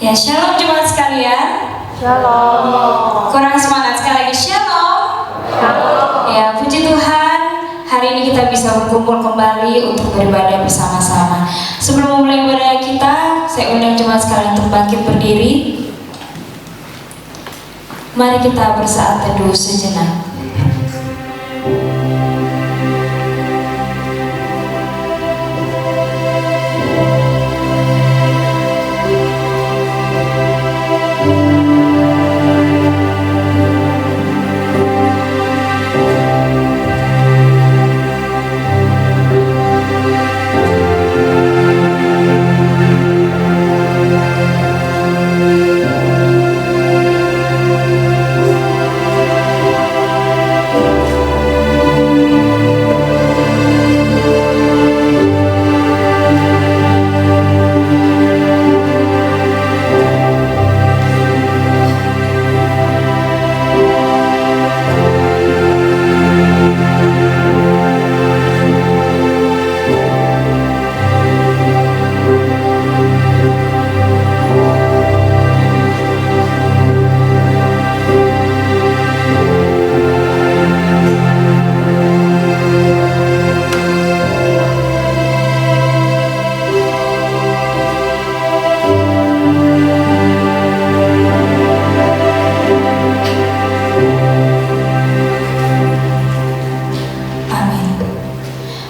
Ya, shalom jemaat sekalian. Shalom. Kurang semangat sekali lagi, shalom. Shalom. Ya, puji Tuhan, hari ini kita bisa berkumpul kembali untuk beribadah bersama-sama. Sebelum memulai ibadah kita, saya undang jemaat sekalian untuk bangkit berdiri. Mari kita bersaat teduh sejenak.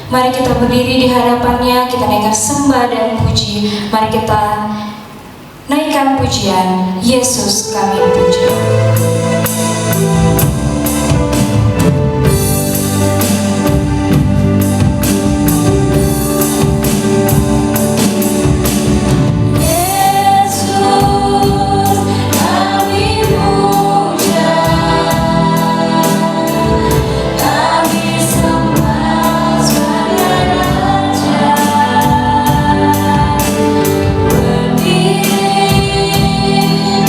Mari kita berdiri di hadapannya, kita naikkan sembah dan puji. Mari kita naikkan pujian, Yesus kami puji. Berdiri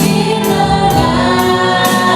di tengah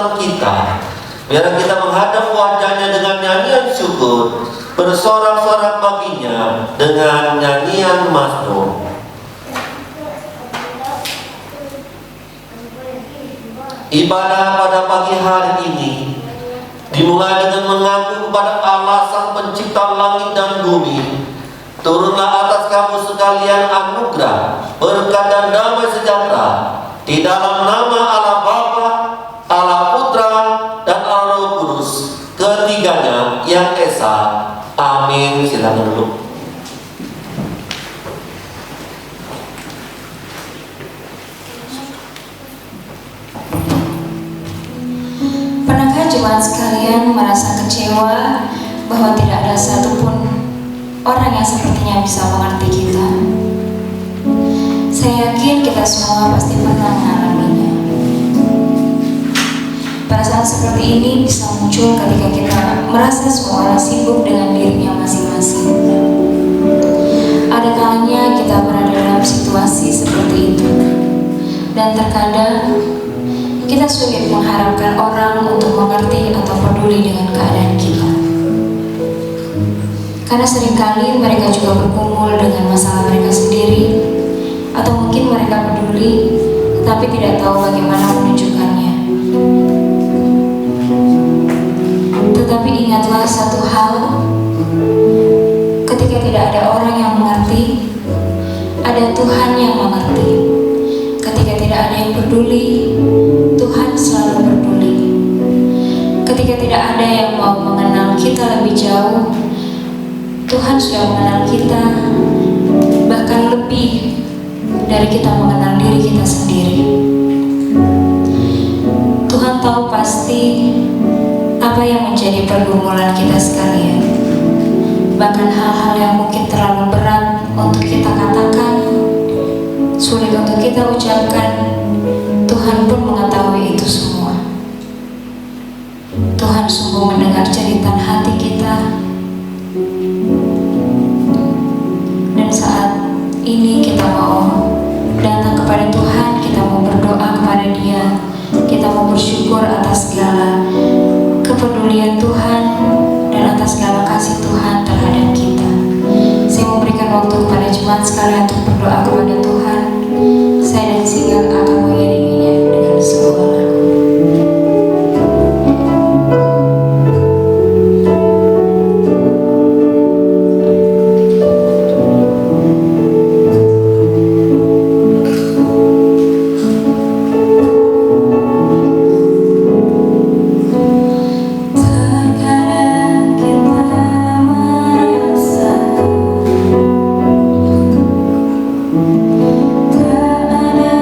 kekuatan kita. Biar kita menghadap wajahnya dengan nyanyian syukur, bersorak-sorak baginya dengan nyanyian mazmur. Ibadah pada pagi hari ini dimulai dengan mengaku kepada Allah Sang Pencipta langit dan bumi. Turunlah atas kamu sekalian anugerah, berkat dan damai sejahtera di dalam nama Allah Bapa, Allah Putra, dan Allah Roh Kudus, ketiganya yang esa. Amin. Silakan duduk. Pernahkah jemaat sekalian merasa kecewa bahwa tidak ada satupun orang yang sepertinya bisa mengerti kita? Saya yakin kita semua pasti pernah mengalaminya. Perasaan seperti ini bisa muncul ketika kita merasa semua orang sibuk dengan dirinya masing-masing. Ada kalanya kita berada dalam situasi seperti itu, dan terkadang kita sulit mengharapkan orang untuk mengerti atau peduli dengan keadaan kita. Karena seringkali mereka juga bergumul dengan masalah mereka sendiri, atau mungkin mereka peduli tetapi tidak tahu bagaimana menunjukkannya. Tetapi ingatlah satu hal, ketika tidak ada orang yang mengerti, ada Tuhan yang mengerti. Ketika tidak ada yang peduli, Tuhan selalu peduli. Ketika tidak ada yang mau mengenal kita lebih jauh, Tuhan sudah mengenal kita, bahkan lebih dari kita mengenal diri kita sendiri. Tuhan tahu pasti apa yang menjadi pergumulan kita sekalian, bahkan hal-hal yang mungkin terlalu berat untuk kita katakan, sulit untuk kita ucapkan. Tuhan pun mengetahui itu semua. Tuhan sungguh mendengar cerita hati kita, dan saat ini kita mau datang kepada Tuhan, kita mau berdoa kepada Dia, kita mau bersyukur atas segala kepedulian Tuhan dan atas segala kasih Tuhan terhadap kita. Saya memberikan waktu kepada jemaat sekalian untuk berdoa kepada Tuhan. Saya dan Sigal akan mengiringinya dengan sebuah lagu. Tak ada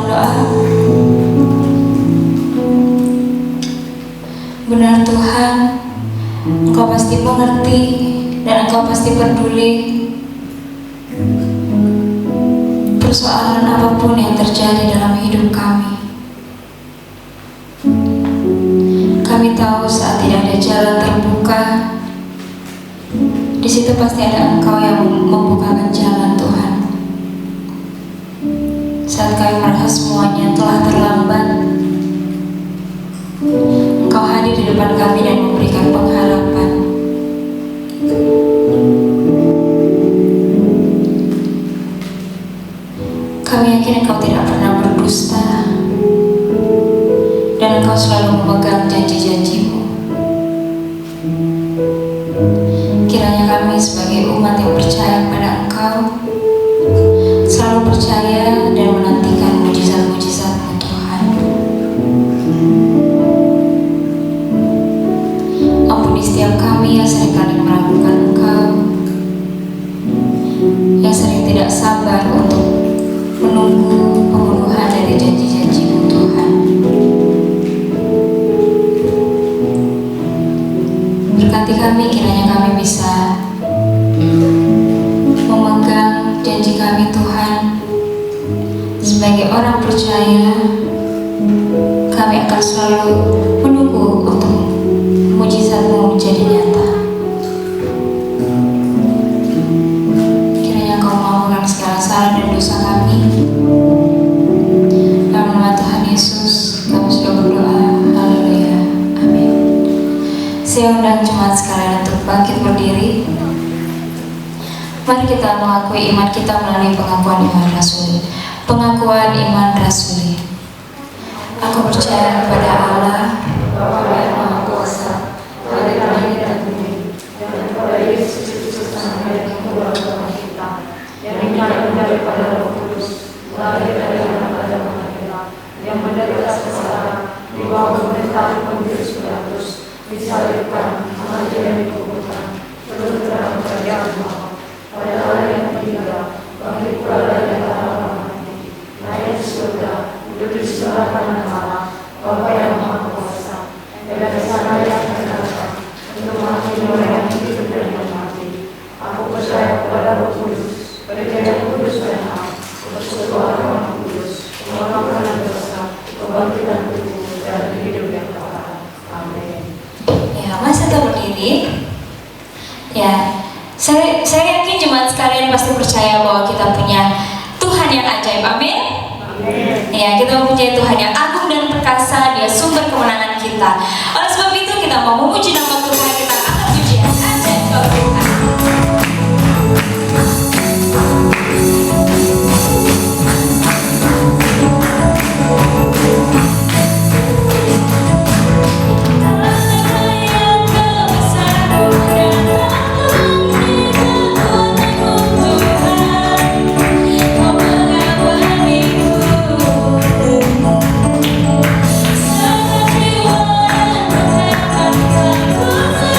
dalam doa. Benar Tuhan, Engkau pasti mengerti dan Engkau pasti peduli persoalan apapun yang terjadi dalam hidup kami. Kami tahu saat tidak ada jalan terbuka, di situ pasti ada Engkau yang membukakan jalan Tuhan. Saat kami merasa semuanya telah terlambat, Engkau hadir di depan kami dan memberikan pengharapan. Kami yakin Engkau tidak pernah berdusta dan Engkau selalu memegang janji-janji-Mu. Kiranya kami sebagai umat yang percaya pada Engkau selalu percaya dan menantikan mujizat-mujizat-Mu Tuhan. Ampuni setiap kami yang seringkali meragukan Engkau, yang sering tidak sabar untuk menunggu pemenuhan dari janji-janji-Mu Tuhan. Berkati kami, kiranya kami bisa memegang janji kami Tuhan. Sebagai orang percaya, kami akan selalu menunggu untuk mujizat-Mu menjadi nyata. Kiranya Kau mengampuni segala salah dan dosa kami. Dalam nama Tuhan Yesus, kami sudah berdoa. Haleluya. Amin. Saya undang jemaat sekalian untuk bangkit berdiri. Mari kita mengakui iman kita melalui pengakuan iman rasuli. Pengakuan iman rasuli. Aku percaya kepada Allah, Bapa yang Maha Kuasa, Tuhan langit dan bumi, dan kepada Yesus Kristus Sang yang mengulang kita, yang dinyatakan daripada Roh Kudus, lahir dari anak Adam Maria, yang menderita sengsara, di bawah pemerintahan Pontius Pilatus, disalibkan, mati dan dikuburkan, turun ke dalam kerajaan Bapa, pada hari yang ketiga, bangkit pula dari antara orang mati, naik ke surga, duduk di sebelah kanan Allah, Bapa yang Maha Kuasa, dan dari sana yang akan datang untuk menghakimi orang yang hidup dan yang mati. Aku percaya kepada Roh Kudus, perjanjian kudus dan hak, persekutuan Roh Kudus, pengampunan dosa, kebangkitan tubuh dan hidup yang kekal. Amin. Ya, masih tetap berdiri. Ya, saya yakin jemaat sekalian pasti percaya bahwa kita punya Tuhan yang ajaib. Amin. Ya, kita mempunyai Tuhan yang agung dan perkasa. Dia sumber kemenangan kita. Oleh sebab itu kita mau memuji nama Tuhan. Kita angkat pujian ajaib bagi Tuhan. Ku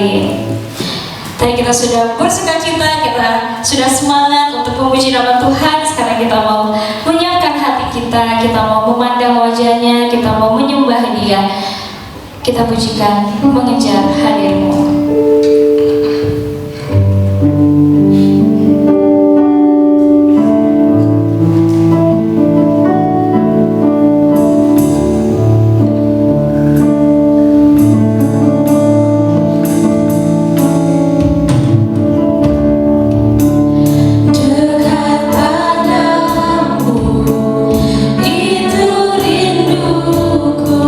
kembali. Tadi kita sudah bersukacita, kita sudah semangat untuk memuji nama Tuhan. Sekarang kita mau menyiapkan hati kita, kita mau memandang wajahnya, kita mau menyembah Dia. Kita pujikan mengejar hadir-Mu. Itu rinduku.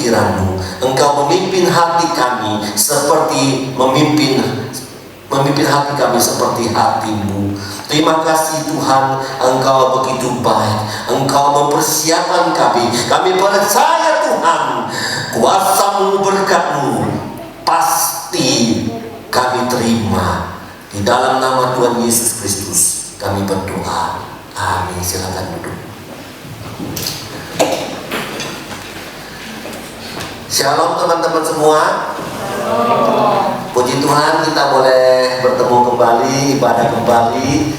pikiran-Mu. Engkau memimpin hati kami seperti memimpin hati kami seperti hati-Mu. Terima kasih Tuhan, Engkau begitu baik. Engkau mempersiapkan kami. Kami percaya Tuhan, kuasa-Mu, berkat-Mu pasti kami terima. Di dalam nama Tuhan Yesus Kristus kami berdoa. Amin. Silakan duduk. Shalom teman-teman semua. Puji Tuhan, kita boleh bertemu kembali, ibadah kembali.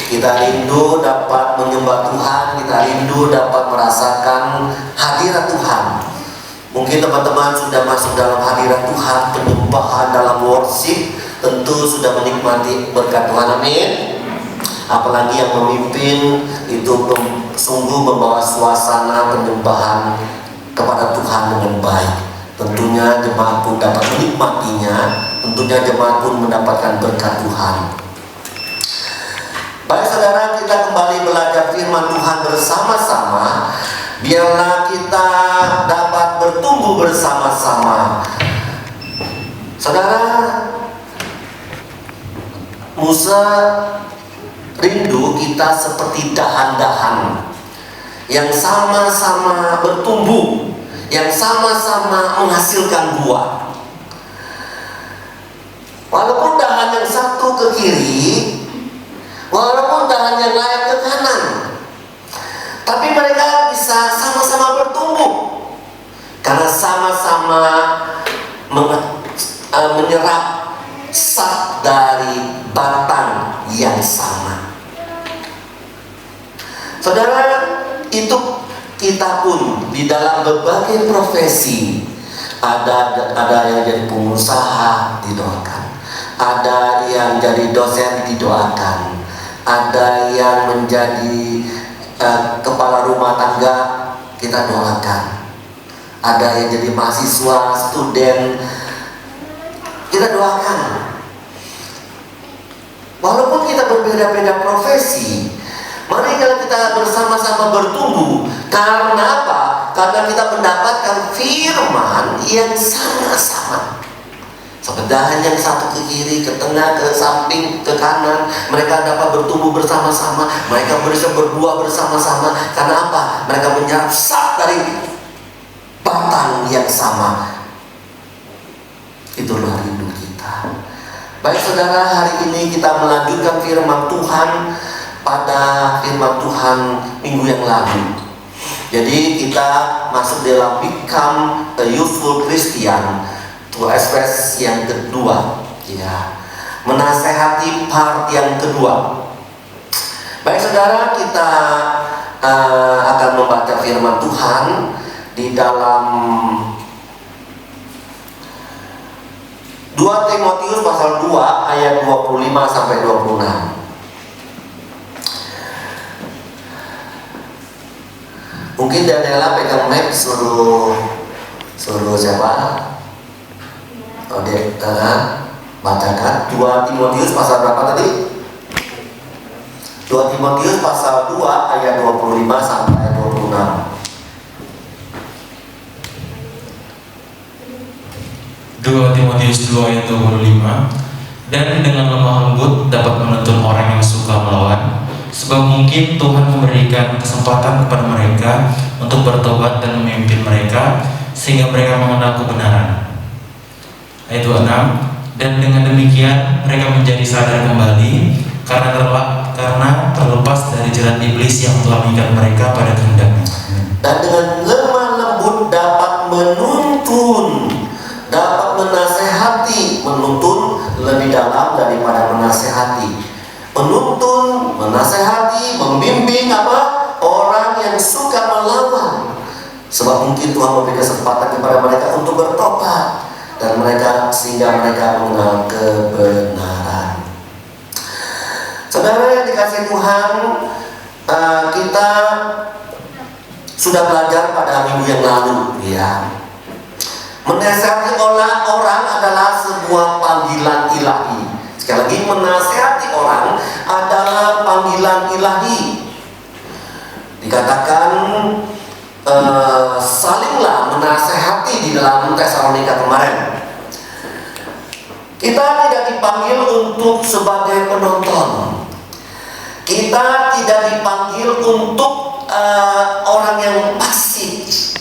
Kita rindu dapat menyembah Tuhan, kita rindu dapat merasakan hadirat Tuhan. Mungkin teman-teman sudah masuk dalam hadirat Tuhan, penyembahan dalam worship, tentu sudah menikmati berkat Tuhan. Amin. Apalagi yang memimpin itu sungguh membawa suasana penyembahan kepada Tuhan dengan baik. Tentunya jemaat pun dapat menikmatinya. Tentunya jemaat pun mendapatkan berkat Tuhan. Baik saudara, kita kembali belajar firman Tuhan bersama-sama. Biarlah kita dapat bertumbuh bersama-sama. Saudara, Musa rindu kita seperti dahan-dahan yang sama-sama bertumbuh, yang sama-sama menghasilkan buah. Walaupun dahan yang satu ke kiri, walaupun dahan yang lain ke kanan, tapi mereka bisa sama-sama bertumbuh karena sama-sama menyerap sap dari batang yang sama. Saudara, itu kita pun di dalam berbagai profesi, ada yang jadi pengusaha didoakan, ada yang jadi dosen didoakan, ada yang menjadi kepala rumah tangga kita doakan, ada yang jadi mahasiswa, student kita doakan. Walaupun kita berbeda-beda profesi, mari kita bersama-sama bertumbuh. Karena apa? Karena kita mendapatkan firman yang sama-sama. Sepedahan yang satu ke kiri, ke tengah, ke samping, ke kanan, mereka dapat bertumbuh bersama-sama. Mereka bisa berbuah bersama-sama. Karena apa? Mereka menyerap sap dari batang yang sama. Itulah rindu kita. Baik saudara, hari ini kita melanjutkan firman Tuhan pada firman Tuhan minggu yang lalu. Jadi kita masuk dalam Become a Useful Christian, itu aspek yang kedua, ya, menasehati part yang kedua. Baik saudara, kita akan membaca firman Tuhan di dalam 2 Timotius pasal 2 ayat 25 sampai 26. Mungkin Daniela pegang mic, suruh siapa? Oh, dia bacakan 2 Timotius pasal berapa tadi? 2 Timotius pasal 2 ayat 25 sampai 26. 2 Timotius 2 ayat 25. Dan dengan lemah lembut dapat menuntun orang yang suka melawan, sebab mungkin Tuhan memberikan kesempatan kepada mereka untuk bertobat dan memimpin mereka sehingga mereka mengenal kebenaran. Ayat 26. Dan dengan demikian mereka menjadi sadar kembali karena terlepas dari jerat iblis yang telah mengikat mereka pada kehendaknya. Dan dengan lemah lembut dapat menuntun, dapat menasehati. Menuntun lebih dalam daripada menasehati. Menuntun, menasehati, membimbing orang yang suka melawan. Sebab mungkin Tuhan memberi kesempatan kepada mereka untuk bertobat, dan sehingga mereka mengenal kebenaran. Saudara yang dikasihi Tuhan, kita sudah belajar pada minggu yang lalu, ya. Menasehati orang adalah sebuah panggilan ilahi. Sekali lagi, menasehati orang adalah panggilan ilahi. Dikatakan salinglah menasehati dalam Tesalonika kemarin. Kita tidak dipanggil untuk sebagai penonton. Kita tidak dipanggil untuk orang yang pasif.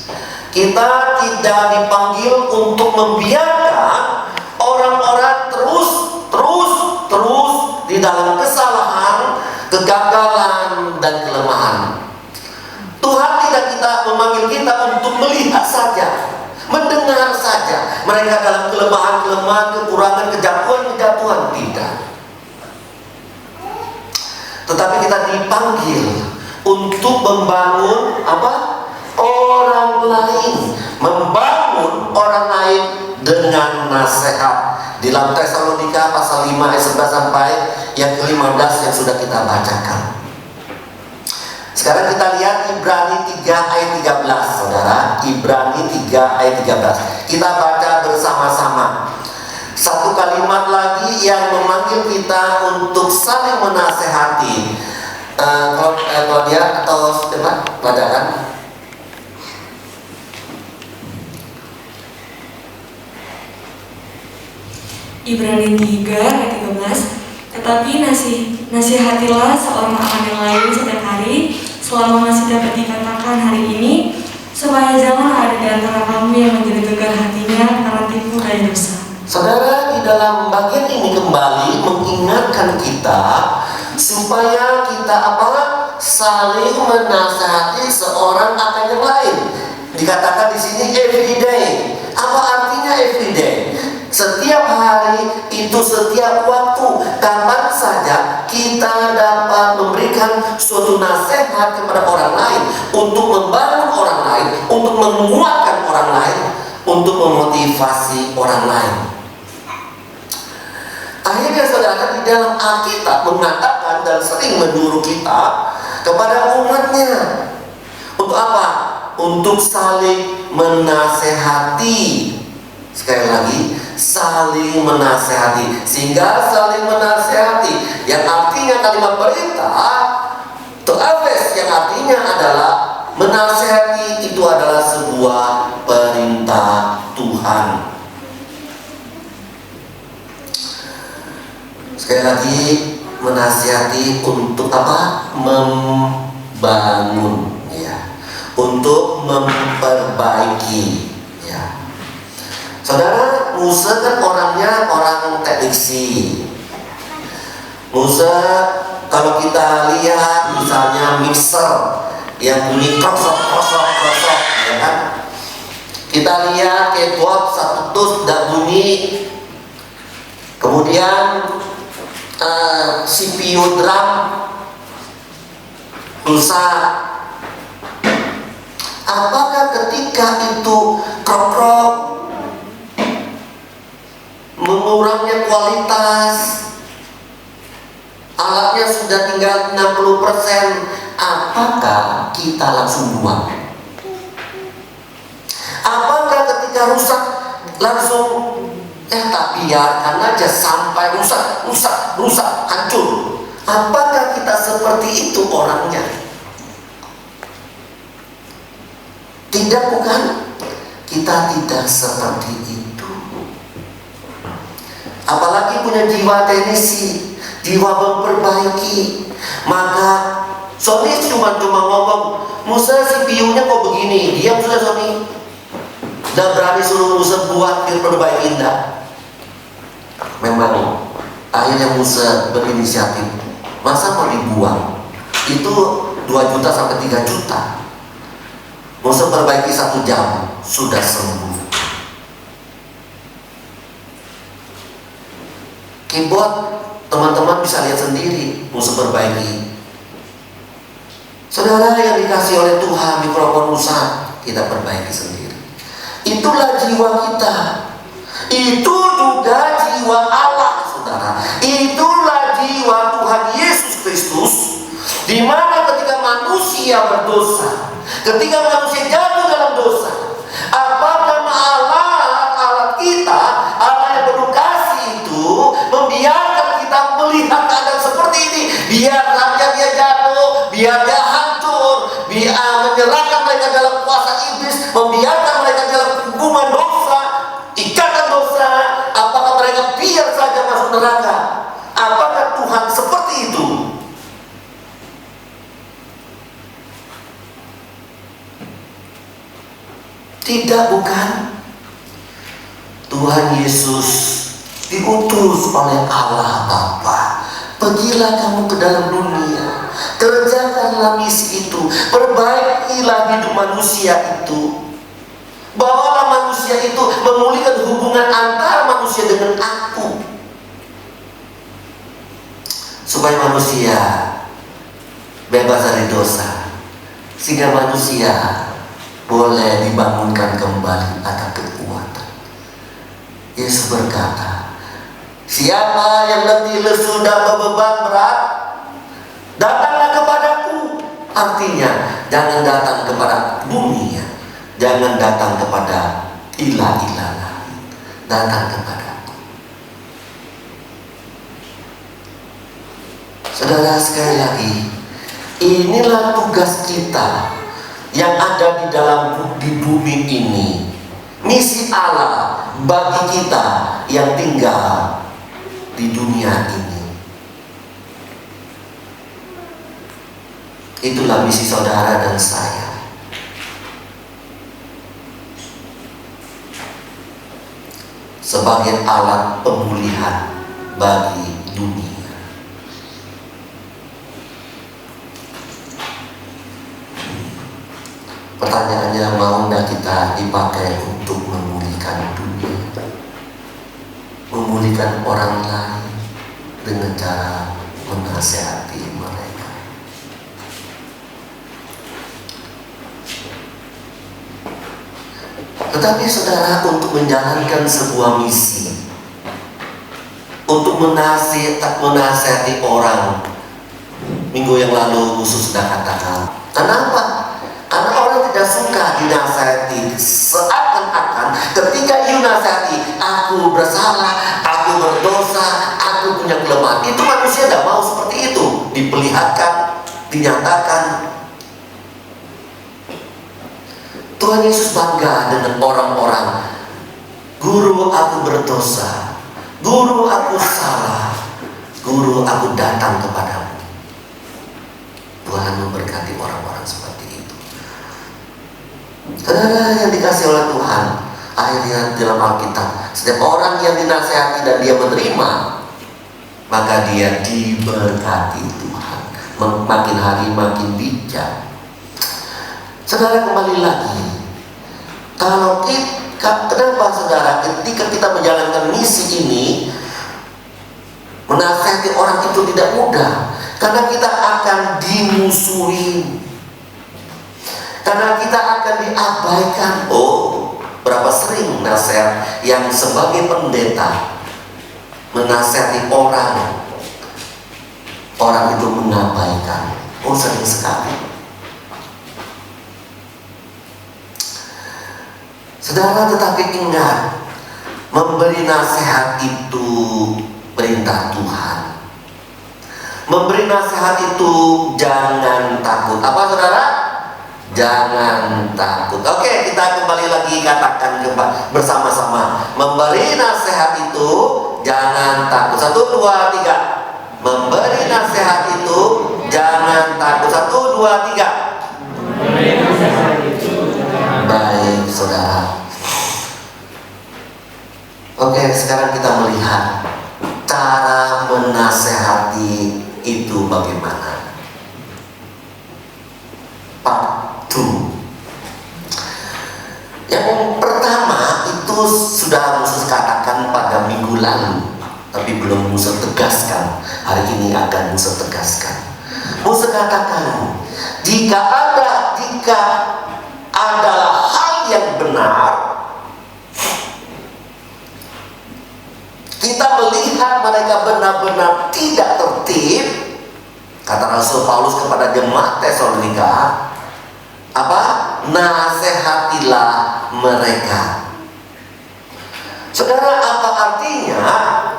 Kita tidak dipanggil untuk membiarkan orang-orang terus di dalam kesalahan, kegagalan, dan kelemahan. Tuhan tidak memanggil kita untuk melihat saja, mendengar saja mereka dalam kelemahan-kelemahan, kekurangan, kejatuhan, tidak. Tetapi kita dipanggil untuk membangun orang lain, membangun orang lain dengan nasihat. Di dalam Tesalonika pasal 5 ayat 11 sampai yang ke-15 yang sudah kita bacakan. Sekarang kita lihat Ibrani 3 ayat 13, saudara. Ibrani 3 ayat 13. Kita baca bersama-sama. Satu kalimat lagi yang memanggil kita untuk saling menasehati. Kalau dia atau Stefan, bacakan. Ibrani 3 ayat 13. Tetapi nasihatilah seorang akan yang lain setiap hari, selama masih dapat dikatakan hari ini, supaya jangan ada di antara kamu yang menjadi tegar hatinya karena tipu daya dosa. Saudara, di dalam bagian ini kembali mengingatkan kita supaya kita saling menasihati seorang akan yang lain. Dikatakan di sini every day. Apa artinya every day? Setiap hari itu, setiap waktu, kapan saja kita dapat memberikan suatu nasihat kepada orang lain, untuk membangun orang lain, untuk menguatkan orang lain, untuk memotivasi orang lain. Akhirnya saudara, di dalam Alkitab mengatakan dan sering menyuruh kita kepada umatnya untuk apa? Untuk saling menasehati. Sekali lagi, saling menasehati. Sehingga saling menasehati yang artinya kalimat perintah, Tu'afes, yang artinya adalah menasehati, itu adalah sebuah perintah Tuhan. Sekali lagi, menasihati untuk apa? Membangun, ya, untuk memperbaiki, ya. Saudara, Musa kan orangnya orang teknisi. Musa, kalau kita lihat misalnya mixer yang bunyi krosok, ya kan? Kita lihat keyboard satu tus dan bunyi. Kemudian CPU drum rusak. Apakah ketika itu krok-krok mengurangnya kualitas, alatnya sudah tinggal 60%, apakah kita langsung buang? Apakah ketika rusak langsung tak biarkan aja sampai rusak, hancur? Apakah kita seperti itu orangnya? Tidak, bukan? Kita tidak seperti itu. Apalagi punya jiwa teknisi, jiwa memperbaiki. Maka Sony cuma ngomong, Musa CPU-nya kok begini, diam sudah Sony. Dan berani suruh Musa buat diperbaiki, indah. Memang akhirnya Musa berinisiatif. Masa mau dibuang? Itu 2 juta sampai 3 juta. Musa perbaiki 1 jam, sudah sembuh. Keyboard, teman-teman bisa lihat sendiri, Musa perbaiki. Saudara yang dikasih oleh Tuhan, mikrofon rusak, kita perbaiki sendiri. Itulah jiwa kita. Itu juga jiwa Allah, saudara. Itulah jiwa Tuhan Yesus Kristus, di mana ketika manusia berdosa, ketika manusia jatuh dalam dosa, apakah alat kita, Allah yang penuh kasih itu, membiarkan kita melihat keadaan seperti ini? Biarlah dia jatuh, biar dia hancur, biar menyerahkan mereka dalam kuasa iblis, membiarkan mereka dalam hukuman dosa, Tidak, bukan? Tuhan Yesus diutus oleh Allah Bapa. Pergilah kamu ke dalam dunia, kerjakanlah misi itu, perbaikilah hidup manusia itu, bawalah manusia itu memulihkan hubungan antara manusia dengan aku, supaya manusia bebas dari dosa, sehingga manusia boleh dibangunkan kembali akan kekuatan. Yesus berkata, siapa yang letih lesu dan berbeban berat, datanglah kepadaku. Artinya, jangan datang kepada dunia, jangan datang kepada ilah-ilah lain, datang kepadaku. Saudara, sekali lagi, inilah tugas kita yang ada di bumi ini. Misi Allah bagi kita yang tinggal di dunia ini. Itulah misi saudara dan saya. Sebagai alat pemulihan bagi dunia. Pertanyaannya, mau tidak kita dipakai untuk memulihkan dunia, memulihkan orang lain dengan cara menasihati mereka. Tetapi saudara, untuk menjalankan sebuah misi, untuk menasihati orang, minggu yang lalu Musuh sudah katakan, kenapa? Karena orang tidak suka dinasihati. Seakan-akan ketika you nasihati, aku bersalah, aku berdosa, aku punya kelemahan. Itu manusia tidak mau seperti itu. Diperlihatkan, dinyatakan. Tuhan Yesus bangga dengan orang-orang. Guru, aku berdosa. Guru, aku salah. Guru, aku datang kepadamu. Tuhan memberkati orang-orang seperti itu. Saudara yang dikasih oleh Tuhan, akhirnya dalam Alkitab, setiap orang yang dinasihati dan dia menerima, maka dia diberkati Tuhan. Makin hari makin bijak. Saudara, kembali lagi, kenapa saudara ketika kita menjalankan misi ini, menasihati orang itu tidak mudah? Karena kita akan dimusuhi, karena kita akan diabaikan. Oh, berapa sering nasihat yang sebagai pendeta menasihati orang itu mengabaikan. Oh, sering sekali. Saudara, tetapi ingat, memberi nasihat itu perintah Tuhan. Memberi nasihat itu jangan takut. Apa saudara? Jangan takut. Oke, kita kembali lagi katakan bersama-sama. Memberi nasihat itu jangan takut. 1, 2, 3. Memberi nasihat itu jangan takut. 1, 2, 3. Memberi nasihat itu jangan. Baik, saudara. Oke, sekarang kita melihat cara menasehati itu bagaimana. Part 2. Yang pertama itu sudah Musa katakan pada minggu lalu, tapi belum Musa tegaskan. Hari ini akan Musa tegaskan. Musa katakan, jika adalah hal yang benar, kita melihat mereka benar-benar tidak tertib, kata Rasul Paulus kepada jemaat Tesalonika, apa? Nasihatilah mereka. Saudara, apa artinya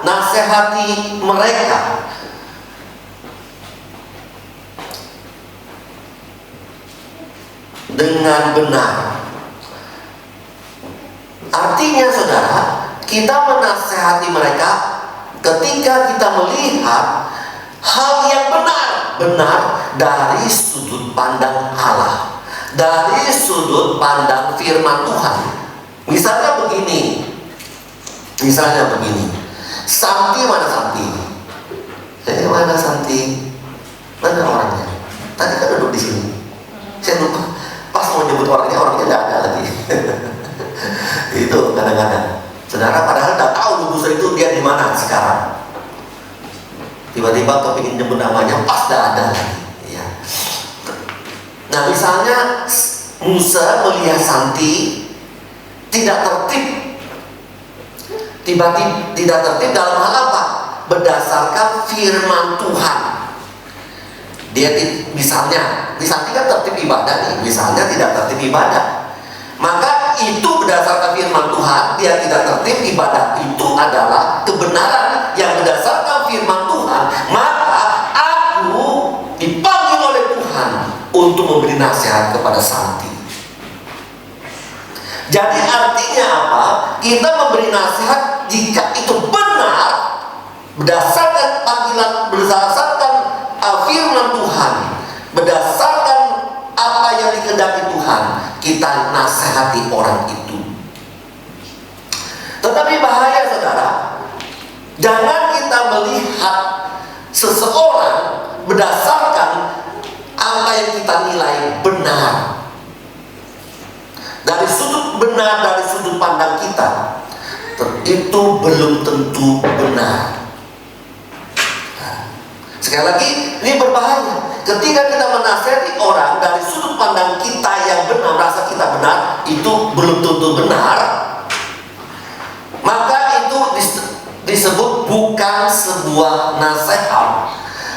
nasihati mereka? Dengan benar. Artinya saudara, kita menasihati mereka ketika kita melihat hal yang benar dari sudut pandang Allah, dari sudut pandang firman Tuhan. Misalnya begini, Santi mana Santi? Mana Santi? Mana orangnya? Tadi kan duduk di sini. Saya lupa. Pas mau nyebut orangnya nggak ada lagi. Itu kadang-kadang. Saudara padahal nggak tahu lubusa itu dia di mana sekarang. Tiba-tiba kepingin nyebut namanya, pas nggak ada lagi. Ya. Nah misalnya Musa melihat Santi tidak tertib. Tiba-tiba tidak tertib dalam hal apa? Berdasarkan firman Tuhan. Dia misalnya, di Santi kan tertib ibadah nih, misalnya tidak tertib ibadah. Maka itu berdasarkan firman Tuhan, dia tidak tertib ibadah itu adalah kebenaran yang berdasarkan firman Tuhan. Maka aku dipanggil oleh Tuhan untuk memberi nasihat kepada Santi. Jadi artinya apa? Kita memberi nasihat jika itu benar berdasarkan panggilan, berdasarkan firman Tuhan, berdasarkan apa yang dikehendaki Tuhan, kita nasihati orang itu. Tetapi bahaya saudara, jangan kita melihat seseorang berdasarkan apa yang kita nilai benar. Dari sudut benar, dari sudut pandang kita, itu belum tentu benar. Sekali lagi, ini berbahaya. Ketika kita menasihati orang dari sudut pandang kita yang benar, merasa kita benar, itu belum tentu benar. Maka itu disebut bukan sebuah nasihat,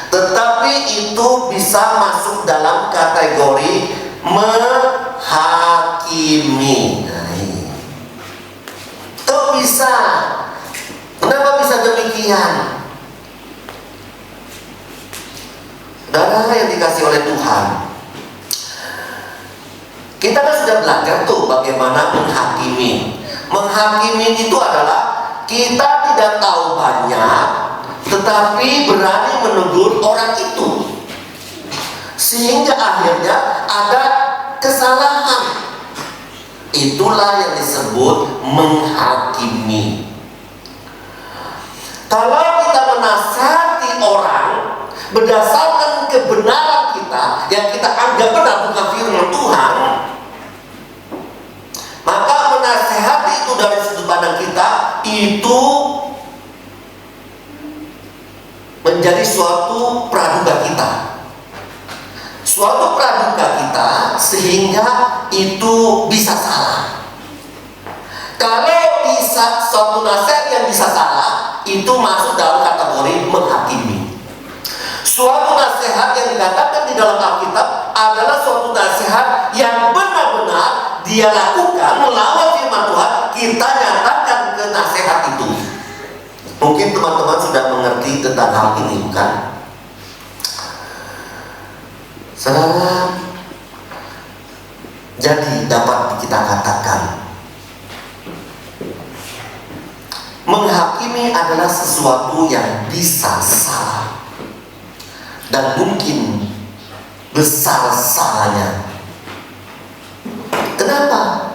tetapi itu bisa masuk dalam kategori menghakimi. Nah, ini itu bisa. Kenapa bisa demikian? Saudara yang dikasih oleh Tuhan, kita kan sudah belajar tuh bagaimana menghakimi. Menghakimi itu adalah kita tidak tahu banyak, tetapi berani menegur orang itu, sehingga akhirnya ada kesalahan. Itulah yang disebut menghakimi. Kalau kita menasihati orang berdasarkan kebenaran kita yang kita anggap benar, bukan firman Tuhan, maka menasihati itu dari sudut pandang kita itu menjadi suatu praduga kita, suatu praduga kita, sehingga itu bisa salah. Kalau bisa suatu nasihat yang bisa salah, itu masuk dalam kategori menghakimi. Suatu nasihat yang dikatakan di dalam Alkitab adalah suatu nasihat yang benar-benar dia lakukan melawan firman Tuhan. Kita nyatakan ke nasihat itu. Mungkin teman-teman sudah mengerti tentang hal ini, bukan? Saudara, jadi dapat kita katakan menghakimi adalah sesuatu yang bisa salah dan mungkin besar salahnya. Kenapa?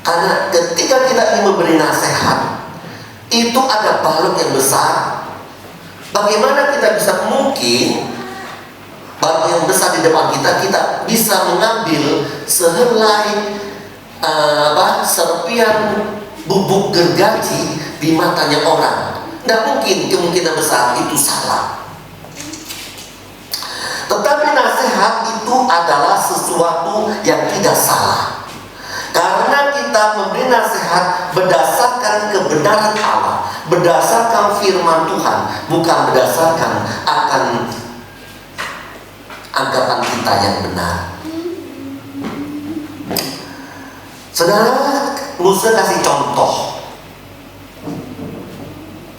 Karena ketika kita ingin memberi nasihat, itu ada balok yang besar. Bagaimana kita bisa mungkin balok yang besar di depan kita, kita bisa mengambil sehelai serpian bubuk gergaji di matanya orang? Tidak mungkin, kemungkinan besar itu salah. Tetapi nasihat itu adalah sesuatu yang tidak salah, karena kita memberi nasihat berdasarkan kebenaran Allah, berdasarkan firman Tuhan, bukan berdasarkan akan anggapan kita yang benar. Saudara, Musa kasih contoh.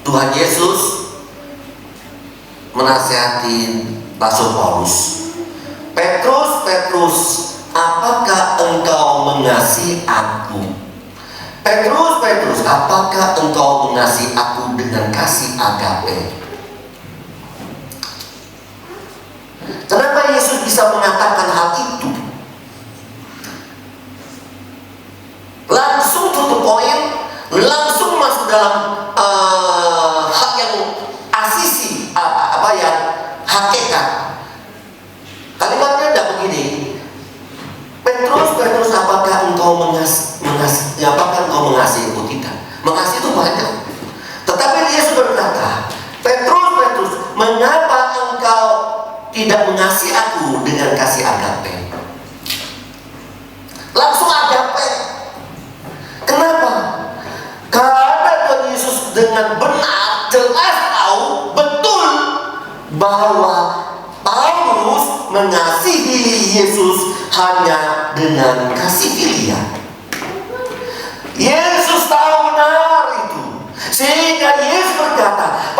Tuhan Yesus menasihati Rasul Paulus. Petrus, Petrus, apakah engkau mengasihi aku? Petrus, Petrus, apakah engkau mengasihi aku dengan kasih agape? Kenapa Yesus bisa mengatakan hal itu? Langsung tutup poin, langsung dalam hak yang asisi, yang hakikat. Kalimatnya tidak begini. Petrus, apakah engkau mengasihiku? Tidak. Mengasihi itu banyak. Tetapi Yesus berkata, Petrus, mengapa engkau tidak mengasihi aku dengan kasih agape? Langsung agape. Kenapa? Karena Tuhan Yesus dengan benar, jelas tahu betul bahwa Paulus mengasihi Yesus hanya dengan kasih filia. Yesus tahu benar itu, sehingga Yesus berkata,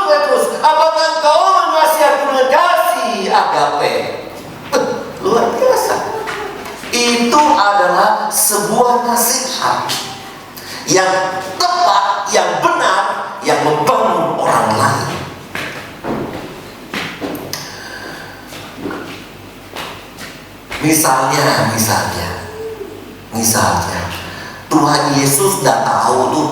Petrus, apakah kau mengasihi aku dengan kasih agape? Luar biasa. Itu adalah sebuah nasihat yang tepat, yang benar, yang membangun orang lain. Misalnya Tuhan Yesus sudah tahu tuh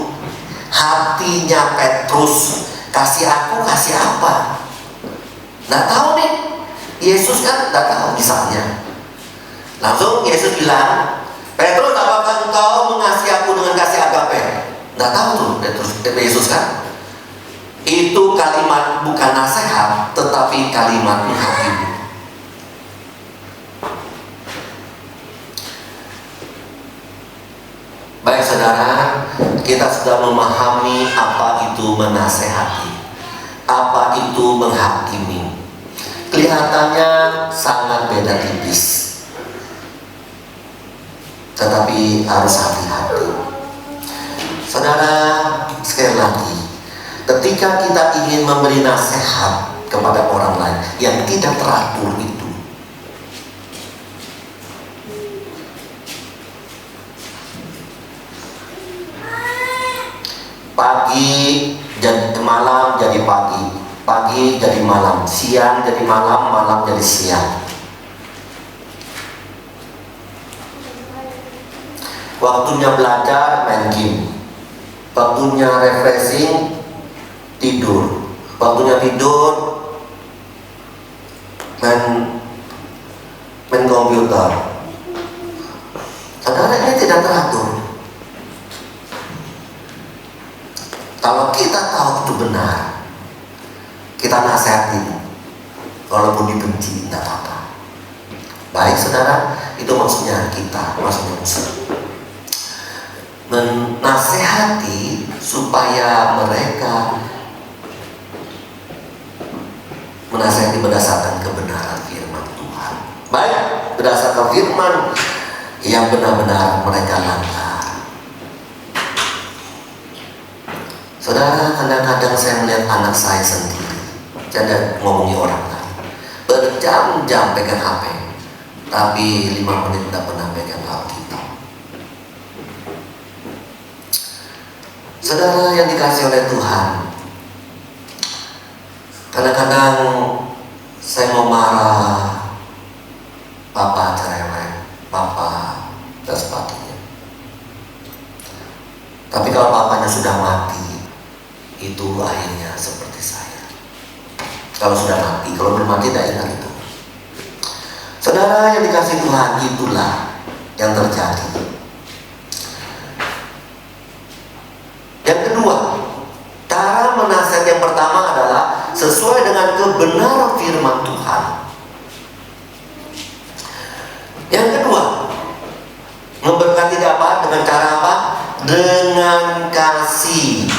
hatinya Petrus, kasih aku kasih apa? Nggak tahu nih. Yesus kan nggak tahu misalnya. Langsung Yesus bilang, Petrus, apakah engkau mengasihi aku dengan kasih agape? Nggak tahu tuh Yesus kan. Itu kalimat bukan nasihat, tetapi kalimat menghakimi. Baik saudara, kita sudah memahami apa itu menasehati, apa itu menghakimi. Kelihatannya sangat beda tipis, tetapi harus hati-hati. Saudara, sekali lagi, ketika kita ingin memberi nasihat kepada orang lain yang tidak teratur itu, pagi jadi malam jadi pagi, pagi jadi malam, siang jadi malam, malam jadi siang. Waktunya belajar main game, waktunya refreshing tidur, waktunya tidur main komputer. Saudara, ini tidak teratur. Kalau kita tahu itu benar, kita nasihatin, walaupun dibenci tidak apa-apa. Baik saudara, itu maksudnya kita, maksudnya muslim. Menasehati supaya mereka menasehati berdasarkan kebenaran firman Tuhan. Baik, berdasarkan firman yang benar-benar mereka langgar. Saudara, kadang-kadang saya melihat anak saya sendiri, saya ngomongin orang lain, berjam-jam pegang HP, tapi 5 menit tidak pernah pegang Alkitab. Saudara yang dikasih oleh Tuhan, kadang-kadang saya mau marah, papa cerewet, papa dan sepatunya. Tapi kalau papanya sudah mati, itu akhirnya seperti saya. Kalau sudah mati, kalau belum mati tidak ingat itu. Saudara yang dikasih Tuhan, itulah yang terjadi. Yang kedua, cara menasihat yang pertama adalah sesuai dengan kebenaran firman Tuhan. Yang kedua, memberkati apa? Dengan cara apa? Dengan kasih.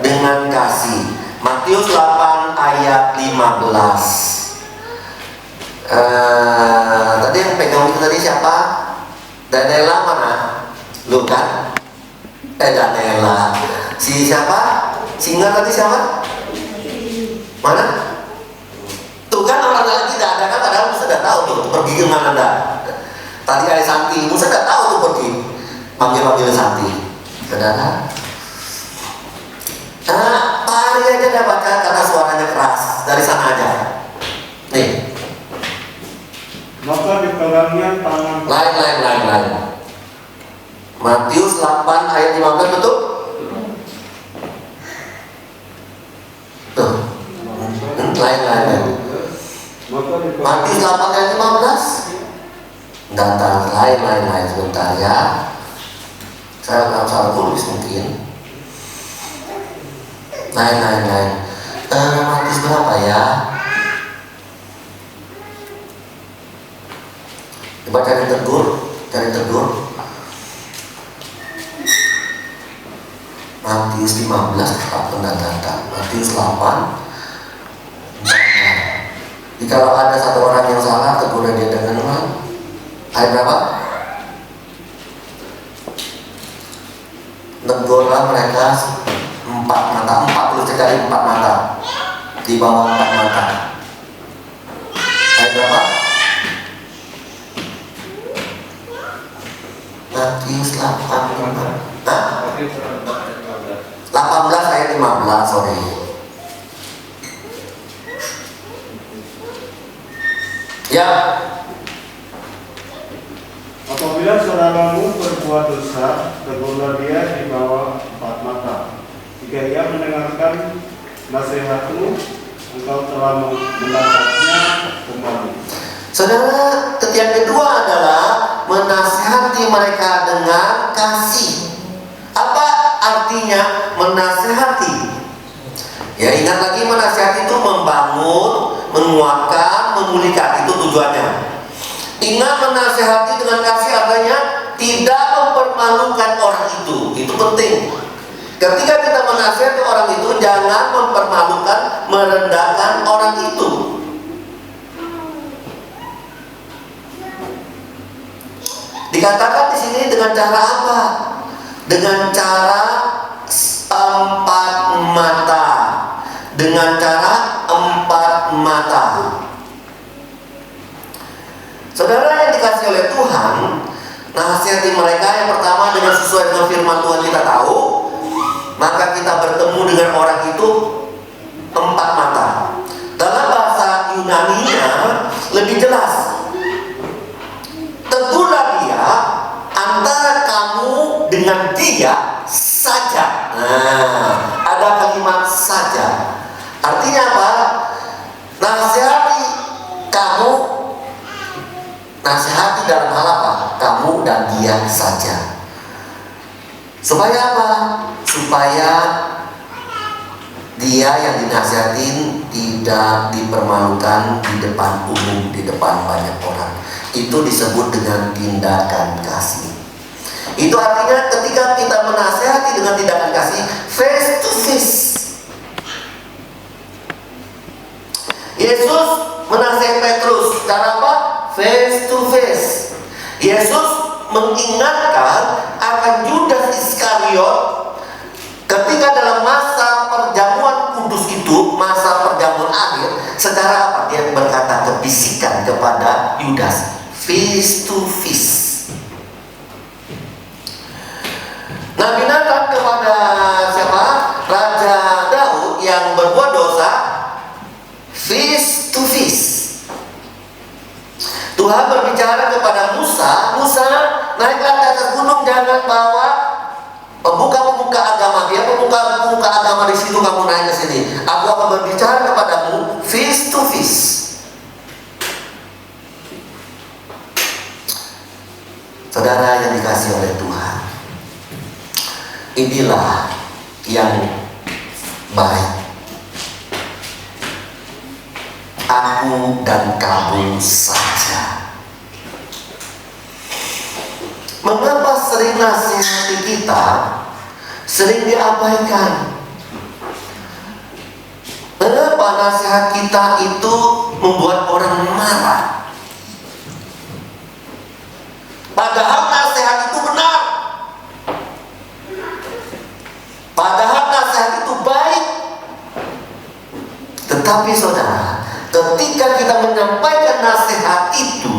Dengan kasih. Matius 8 ayat 15. Tadi yang pegang itu tadi siapa? Daniela mana? Lu kan? Daniela. Si siapa? Singa tadi siapa? Mana? Tuh kan orang lagi tidak ada kan? Padahal sudah tahu tuh pergi ke mana dah. Tadi ayah Santi, Musa tidak tahu tuh pergi. Panggil Santi. Saudara. Nah, Pak Ari aja dapatkan karena suaranya keras. Dari sana aja. Nih. Maka dipegangnya tangan. Lain. Matius 8 ayat 15, betul? Tuh. Lain. Matius 8 ayat 15. Data lain sebentar ya. Saya akan salah tulis mungkin. Lain. Matius berapa ya? Coba cari tegur. Matius 15 data. Matius 8. Jika ada satu orang yang salah, tegur dia dengan apa? Ayat berapa? Negurlah mereka 4 mata, 40 sekali 4 mata, di bawah 4 mata. Ayat berapa? Matius 8 18 ayat 15, sorry. Ya. Apabila saudaramu berbuat dosa, tegurlah dia di bawah 4 mata. Jika ia mendengarkan nasihatmu, engkau telah mendapatnya kembali. Saudara, yang kedua adalah menasihati mereka dengan kasih. Apa artinya menasihati? Ya, ingat lagi, menasihati itu membangun, menguatkan, memulihkan, itu tujuannya. Ingat, menasihati dengan kasih artinya tidak mempermalukan orang itu penting. Ketika kita menasihati orang itu, jangan mempermalukan, merendahkan orang itu. Dikatakan di sini dengan cara apa? Dengan cara 4 mata. Dengan cara 4 mata. Saudara yang dikasih oleh Tuhan, nasihati mereka yang pertama dengan sesuai dengan firman Tuhan kita tahu, maka kita bertemu dengan orang itu 4 mata. Dalam bahasa Yunani-nya lebih jelas. Tegurlah dia antara kamu dengan dia saja. Nah, ada kalimat saja. Artinya apa? Nasihati kamu, nasihati dalam hal apa? Kamu dan dia saja. Supaya apa? Supaya dia yang dinasihatin tidak dipermalukan di depan umum, di depan banyak orang. Itu disebut dengan tindakan kasih. Itu artinya ketika kita menasihati dengan tindakan kasih, face to face. Yesus menasihati Petrus, cara apa? Face to face. Yesus mengingatkan akan Yudas Iskariot ketika dalam masa perjamuan kudus itu, masa perjamuan akhir, secara apa? Dia berkata kebisikan kepada Yudas, face to face. Nabi Nathan kepada siapa? Raja Daud yang berbuat dosa, face to face. Tuhan berbicara kepada Musa, naiklah ke atas gunung, jangan bawa pemuka agama. Dia pemuka agama di situ, kamu naik ke sini. Aku akan berbicara kepadamu face to face. Saudara yang dikasih oleh Tuhan, inilah yang baik. Aku dan kamu saja. Mengapa sering nasihati kita sering diabaikan? Mengapa nasihat kita itu membuat orang marah? Padahal nasihat itu benar. Padahal nasihat itu baik. Tetapi saudara, ketika kita menyampaikan nasihat itu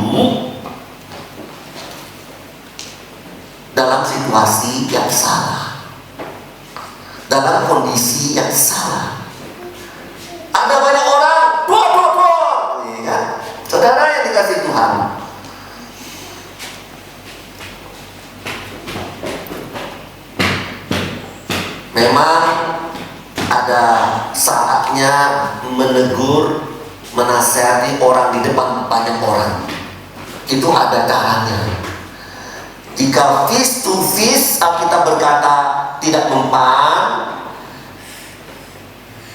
dalam situasi yang salah, dalam kondisi yang salah, ada banyak orang ya, saudara yang dikasih Tuhan, Memang ada saatnya menegur, menasihati orang di depan banyak orang. Itu ada caranya. Jika face to face Alkitab berkata tidak mempan,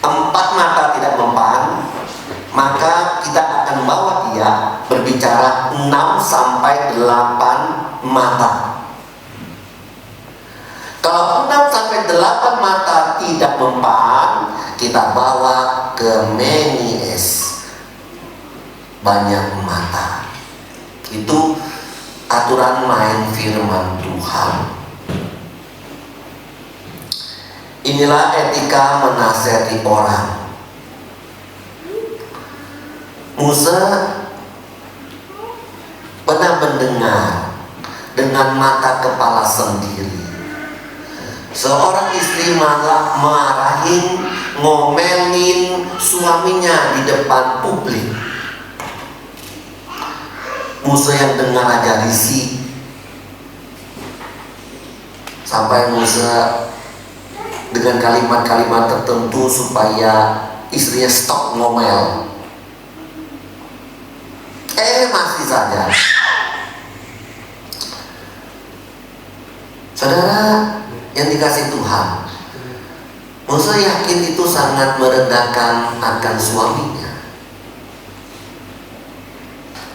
empat mata tidak mempan, maka kita akan bawa dia berbicara 6 sampai 8 mata. Kalau 6 sampai 8 mata tidak mempan, kita bawa ke Menies, banyak mata. Itu aturan main firman Tuhan. Inilah etika menasihati orang. Musa pernah mendengar dengan mata kepala sendiri seorang istri malah marahin, ngomelin suaminya di depan publik. Musa yang dengar aja risih. Sampai Musa dengan kalimat-kalimat tertentu supaya istrinya stop ngomel. Masih saja. Saudara yang dikasih Tuhan, Musa yakin itu sangat merendahkan akan suaminya.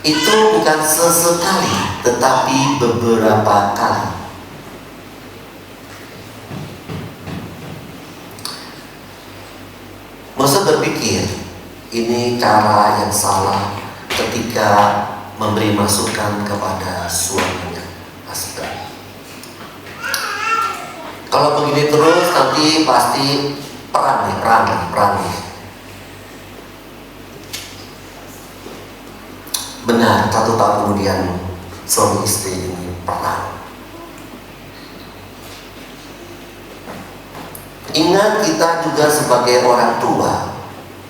Itu bukan sesekali, tetapi beberapa kali. Musa berpikir ini cara yang salah ketika memberi masukan kepada suaminya. Astaga. Kalau begini terus nanti pasti perang nih. Benar, 1 tahun kemudian suami istri ini perang. Ingat, kita juga sebagai orang tua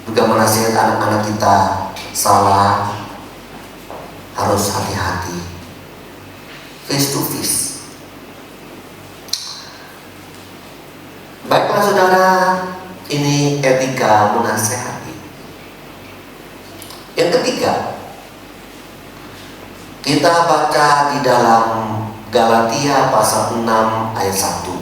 juga menasihati anak-anak kita salah, harus hati-hati, face to face. Baiklah saudara, ini etika menasehati. Yang ketiga, kita baca di dalam Galatia pasal 6 ayat 1.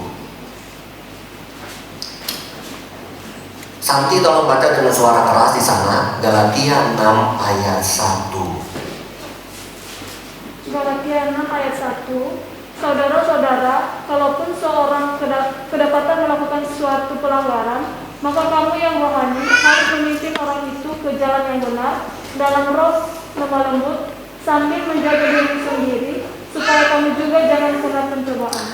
Santi tolong baca dengan suara keras di sana. Galatia 6 ayat 1. Galatia 6 ayat 1. Saudara-saudara, kalaupun seorang kedapatan melakukan suatu pelanggaran, maka kamu yang rohani harus memimpin orang itu ke jalan yang benar dalam roh lemah lembut, sambil menjaga diri sendiri, supaya kamu juga jangan kena pencobaan.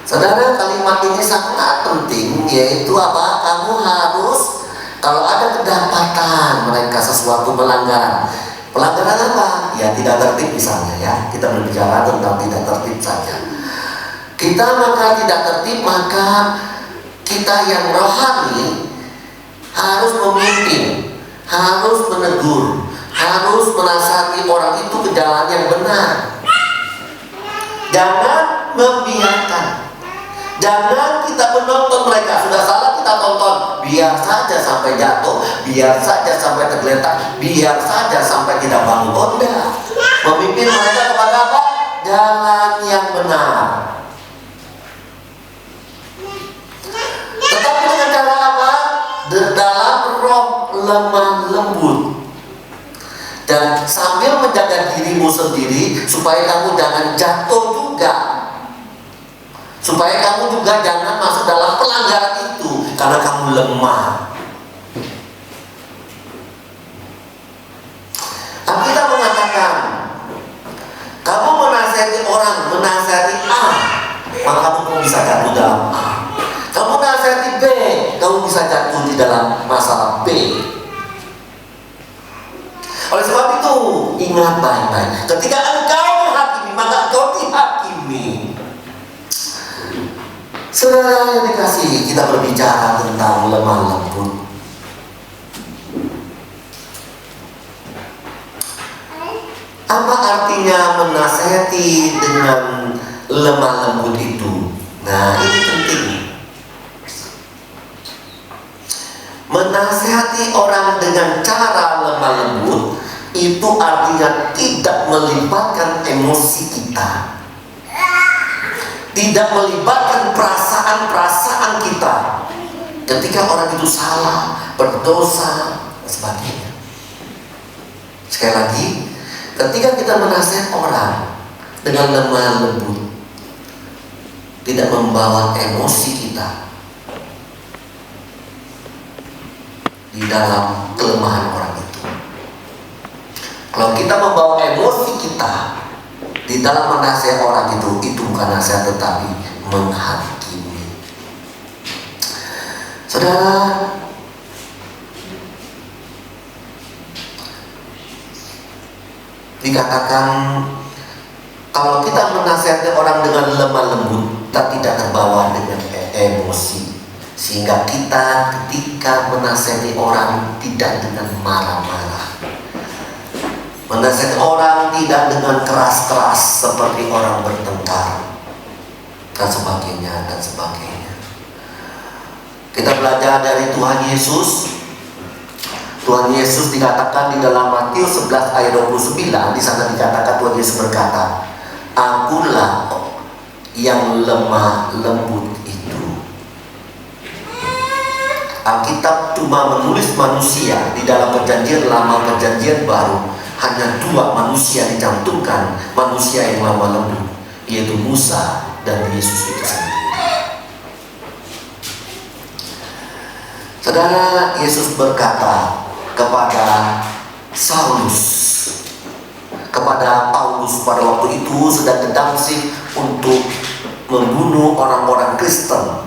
Saudara, kalimat ini sangat penting, yaitu apa? Kamu harus, kalau ada kedapatan mereka sesuatu pelanggaran apa? Ya tidak tertib misalnya ya. Kita berbicara tentang tidak tertib saja. Kita maka tidak tertib, maka kita yang rohani harus memimpin, harus menegur, harus menasihati orang itu ke jalan yang benar. Jangan membiarkan. Jangan kita menonton mereka, sudah salah kita tonton, biar saja sampai jatuh, biar saja sampai tergeletak, biar saja sampai tidak bangun. Tidak. Memimpin mereka kepada apa? Jalan yang benar. Tetapi dengan cara apa? Dalam roh lemah lembut. Dan sambil menjaga dirimu sendiri supaya kamu jangan jatuh juga. Supaya kamu juga jangan masuk dalam pelanggaran itu karena kamu lemah. Alkitab mengatakan, kamu menasihati orang, menasihati A, maka kamu bisa jatuh dalam A. Kamu menasihati B, kamu bisa jatuh di dalam masalah B. Oleh sebab itu, ingat baik-baik, ketika engkau menghakimi, maka engkau dihakimi. Saudara yang dikasihi, kita berbicara tentang lemah lembut. Apa artinya menasihati dengan lemah lembut itu? Nah, ini penting. Menasihati orang dengan cara lemah lembut itu artinya tidak melibatkan emosi kita, tidak melibatkan perasaan-perasaan kita ketika orang itu salah, berdosa, dan sebagainya. Sekali lagi, ketika kita menasihati orang dengan lemah lembut, tidak membawa emosi kita di dalam kelemahan orang itu. Kalau kita membawa emosi kita di dalam menasihati orang itu bukan nasihat tetapi menghakimi. Saudara, dikatakan kalau kita menasihati orang dengan lemah lembut, kita tidak terbawa dengan emosi, sehingga kita ketika menasihati orang tidak dengan marah-marah, menasihati orang tidak dengan keras-keras seperti orang bertengkar dan sebagainya dan sebagainya. Kita belajar dari Tuhan Yesus. Tuhan Yesus dikatakan di dalam Matius 11 ayat 29, di sana dikatakan Tuhan Yesus berkata, "Akulah yang lemah lembut itu." Alkitab cuma menulis manusia. Di dalam perjanjian lama, perjanjian baru, hanya 2 manusia dicantumkan, manusia yang lemah lembut, yaitu Musa dan Yesus itu sendiri. Saudara, Yesus berkata kepada Saulus, kepada Paulus pada waktu itu sedang ke Damsyik untuk membunuh orang-orang Kristen.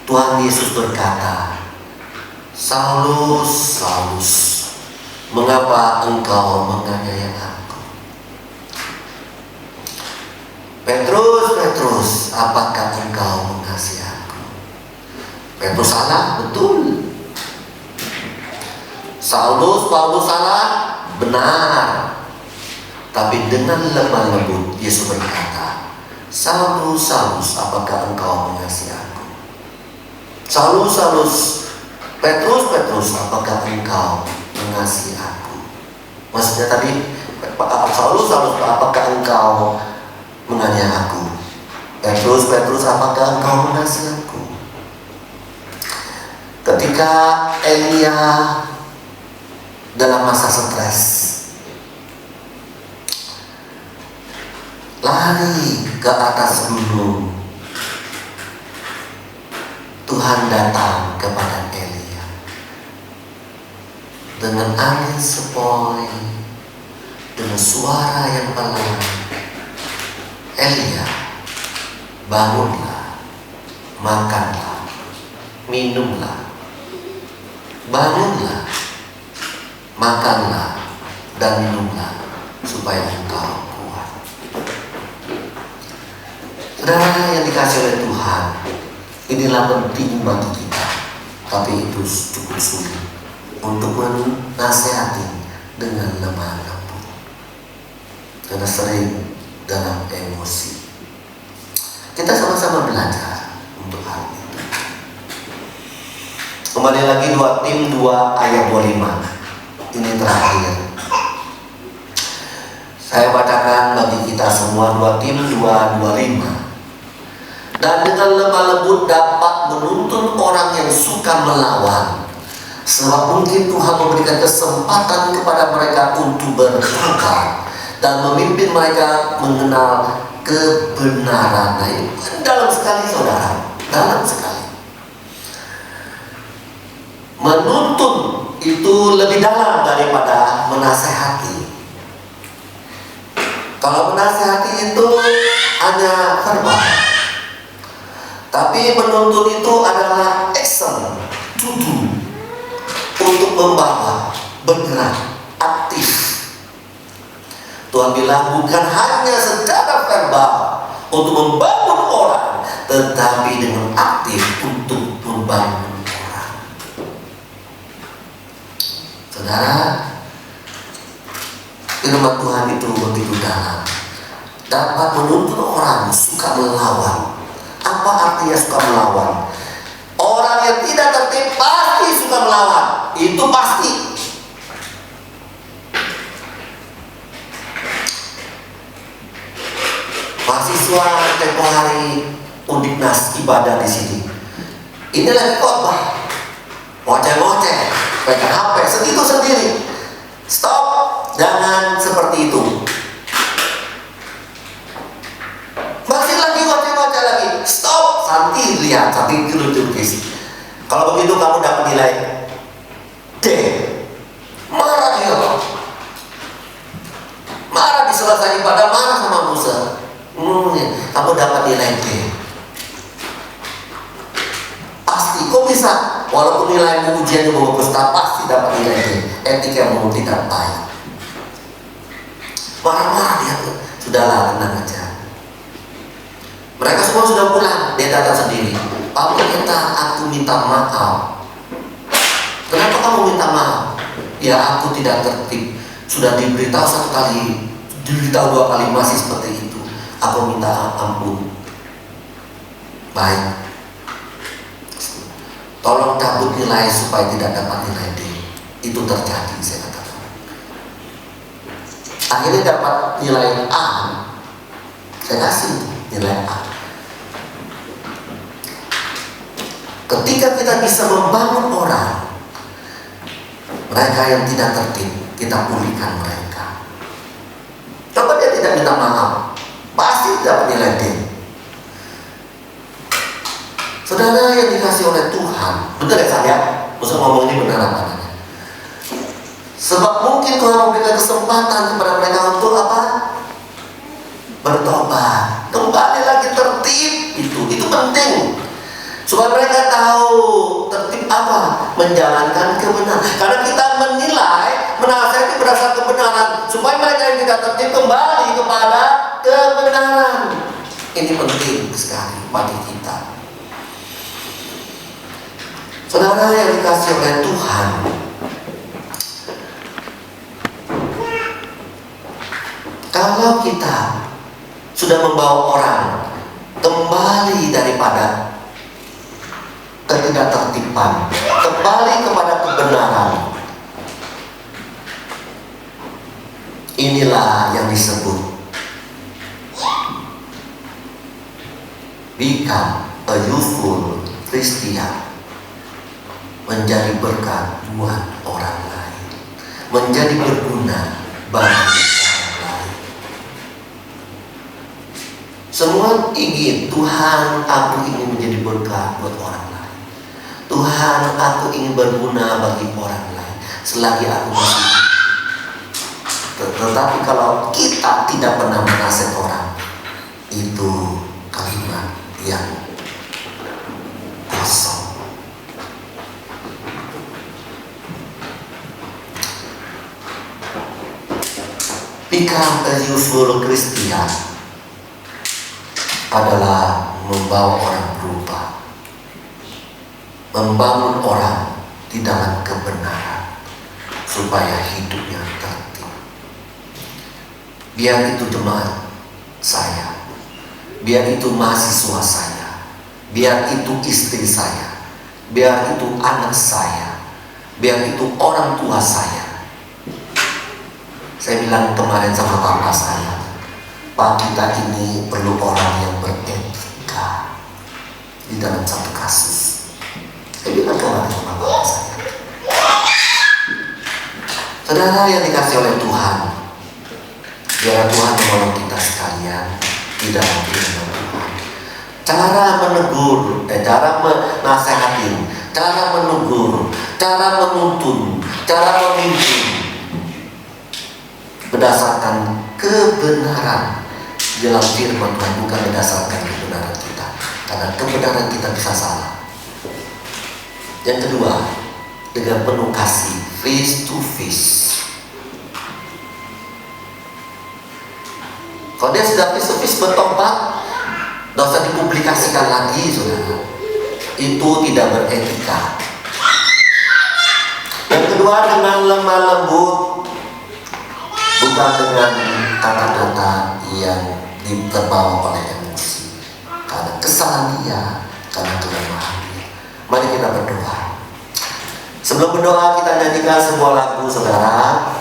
Tuhan Yesus berkata, "Saulus, Saulus, mengapa engkau menganiaya aku? Petrus, Petrus, apakah engkau mengasihi aku?" Petrus salah, betul. Saulus, Paulus salah, benar. Tapi dengan lemah lembut Yesus berkata, "Saulus, Saulus, apakah engkau mengasihi aku? Saulus, Saulus, Petrus, Petrus, apakah engkau mengasihi aku?" Maksudnya tadi, Saulus, Saulus, apakah engkau menganiaya aku? Petrus, Petrus, apakah engkau mengasihi aku? Ketika Elia dalam masa stres, lari ke atas gunung, Tuhan datang kepada Elia dengan angin sepoi, dengan suara yang pelan. "Elia, bangunlah, makanlah, minumlah. Bangunlah, makanlah, dan minumlah, supaya engkau kuat." Saudara yang dikasih oleh Tuhan, inilah penting bagi kita, tapi itu cukup sulit untuk menasehati dengan lemah lembut, karena sering dalam emosi. Kita sama-sama belajar untuk hal itu. Kembali lagi 2 Tim 2 ayat 25. Ini terakhir. Saya bacakan bagi kita semua 2 Tim 2:25. "Dan dengan lemah lembut dapat menuntun orang yang suka melawan, sebab mungkin Tuhan memberikan kesempatan kepada mereka untuk bertobat dan memimpin mereka mengenal kebenaran." Nah, ini dalam sekali, saudara, dalam sekali. Menuntun itu lebih dalam daripada menasehati. Kalau menasehati itu hanya verbal, tapi menuntun itu adalah action, tuju, untuk membawa, bergerak, aktif. Tuhan bilang bukan hanya secara verbal untuk membangun orang, tetapi dengan aktif untuk membangun. Saudara, firman Tuhan itu begitu dalam, dapat menuntun orang suka melawan. Apa artinya suka melawan? Orang yang tidak tertib pasti suka melawan, itu pasti. Mahasiswa tempoh hari Undiknas ibadah di sini. Ini lagi khotbah, ngoceh-ngoceh, pegang HP, segitu sendiri. Stop, jangan seperti itu. Masih lagi ngoceh-ngoceh lagi. Stop, Santi lihat, Santi lukis. Kalau begitu kamu dapat nilai D. Marah dia. Marah di selesai ibadah, marah sama Musa. Kamu dapat nilai D. Pasti, kok bisa? Walaupun nilai ujiannya bagus, pasti dapat nilai D. Etika yang tidak baik. Marah-marah dia tuh. Sudahlah, tenang aja. Mereka semua sudah pulang. Dia datang sendiri. Pak Pendeta, aku minta maaf. Kenapa kamu minta maaf? Ya, aku tidak tertib. Sudah diberitahu 1 kali, diberitahu 2 kali, masih seperti itu. Aku minta ampun. Baik. Tolong cabut nilai supaya tidak dapat nilai D. Itu terjadi, saya katakan. Akhirnya dapat nilai A. Saya kasih nilai A. Ketika kita bisa membangun orang, mereka yang tidak tertib, kita pulihkan mereka. Coba dia tidak minta maaf, pasti dapat nilai D. Saudara yang dikasih oleh Tuhan, benar ya saya? Masa ngomong ini benar apa namanya? Sebab mungkin Tuhan memberikan kesempatan kepada mereka untuk apa? Bertobat, kembali lagi tertib. Itu penting. Supaya mereka tahu tertib apa? Menjalankan kebenaran. Karena kita menilai, menasihati berdasarkan kebenaran. Supaya mereka yang tidak tertib kembali kepada kebenaran. Ini penting sekali bagi kita. Saudara yang dikasih oleh Tuhan, kalau kita sudah membawa orang kembali daripada ketidaktertiban, kembali kepada kebenaran, inilah yang disebut become a useful Christian. Menjadi berkat buat orang lain, menjadi berguna bagi orang lain. Semua ingin, Tuhan, aku ingin menjadi berkat buat orang lain. Tuhan, aku ingin berguna bagi orang lain selagi aku masih hidup. Tetapi kalau kita tidak pernah menasihati orang, itu kalimat yang kosong. Become a useful Christian adalah membawa orang berubah, membangun orang di dalam kebenaran supaya hidupnya tertib. Biar itu jemaat saya, biar itu mahasiswa saya, biar itu istri saya, biar itu anak saya, biar itu orang tua saya. Saya bilang kemarin sama bapak saya, Pak, kita ini perlu orang yang beretika di dalam satu kasus. Saya bilang kemarin sama bapak saya. Saudara yang dikasih oleh Tuhan, biar Tuhan menolong kita sekalian di dalam firman Tuhan. Cara menegur, cara menasehatin, cara menegur, cara menuntun, cara memimpin berdasarkan kebenaran dalam firman Tuhan, bukan berdasarkan kebenaran kita. Karena kebenaran kita bisa salah. Yang kedua, dengan penuh kasih, face to face. Kalau dia sudah face to face bertobat, tidak usah dipublikasikan lagi, saudara. Itu tidak beretika. Yang kedua, dengan lemah lembut, bukan dengan kata-kata yang terbawa oleh emosi, karena kesalahan dia, karena kelemahan dia. Mari kita berdoa. Sebelum berdoa kita nyanyikan sebuah lagu, saudara.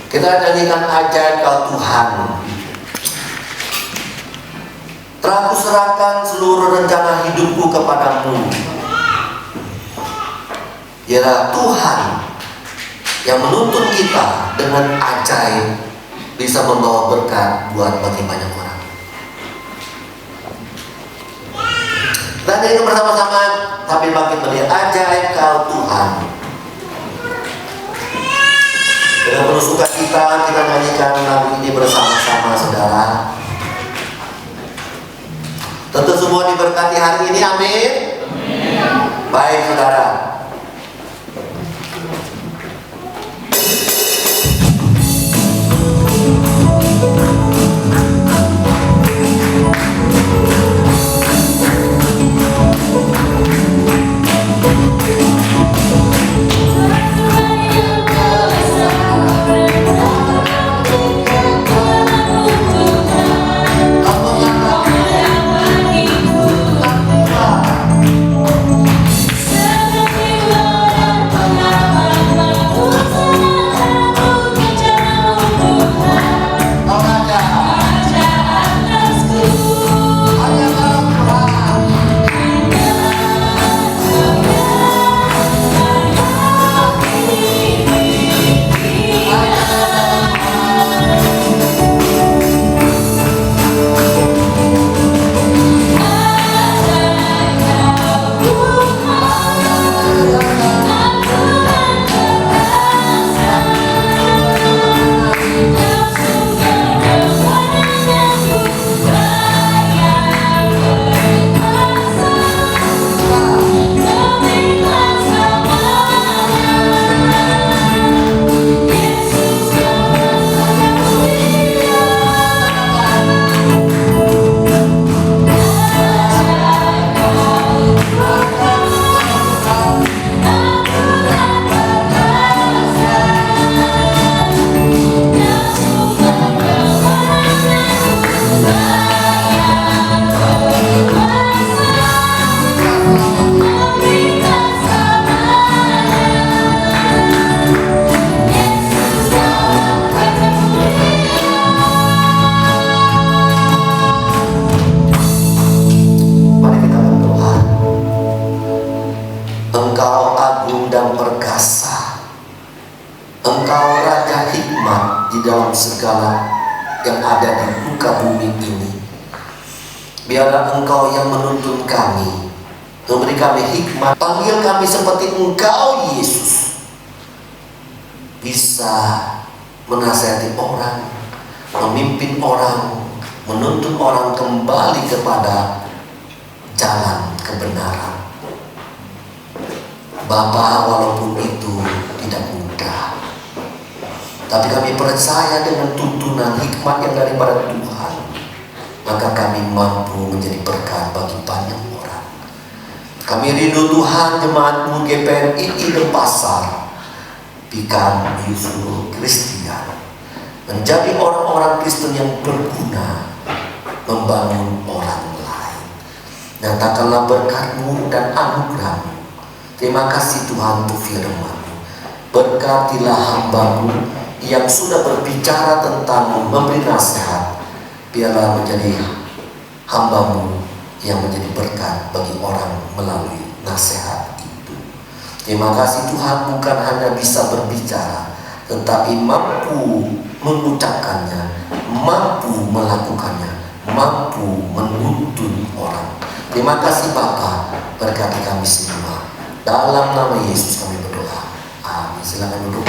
Kita nyanyikan ajaib Kau Tuhan. Telah kuserahkan seluruh rencana hidupku kepadamu. Biarlah Tuhan yang menuntun kita dengan ajaib bisa membawa berkat buat bagi banyak orang. Kita nyanyikan bersama-sama sambil bangkit melihat ajaib Kau Tuhan. Dengan penuh sukacita kita nyanyikan lagu ini bersama-sama, saudara. Tentu semua diberkati hari ini, amin. Baik, saudara. Segala yang ada di muka bumi ini, biarlah Engkau yang menuntun kami, memberi kami hikmat, panggil kami seperti Engkau Yesus, bisa menasihati orang, memimpin orang, menuntun orang kembali kepada jalan kebenaran. Bapa, walaupun itu tidak mudah, tapi kami percaya dengan tuntunan hikmat yang daripada Tuhan, maka kami mampu menjadi berkat bagi banyak orang. Kami rindu Tuhan, jemaat-Mu GPMI Denpasar, become seluruh Kristian, menjadi orang-orang Kristen yang berguna, membangun orang lain. Nyatakanlah berkat-Mu dan anugerah-Mu. Terima kasih Tuhan untuk firman-Mu. Berkatilah hamba-Mu yang sudah berbicara tentang memberi nasihat, biarlah menjadi hamba-Mu yang menjadi berkat bagi orang melalui nasihat itu. Terima kasih Tuhan, bukan hanya bisa berbicara, tetapi mampu mengucapkannya, mampu melakukannya, mampu menuntun orang. Terima kasih Bapa, berkati kami semua. Dalam nama Yesus kami berdoa. Amin. Silakan duduk.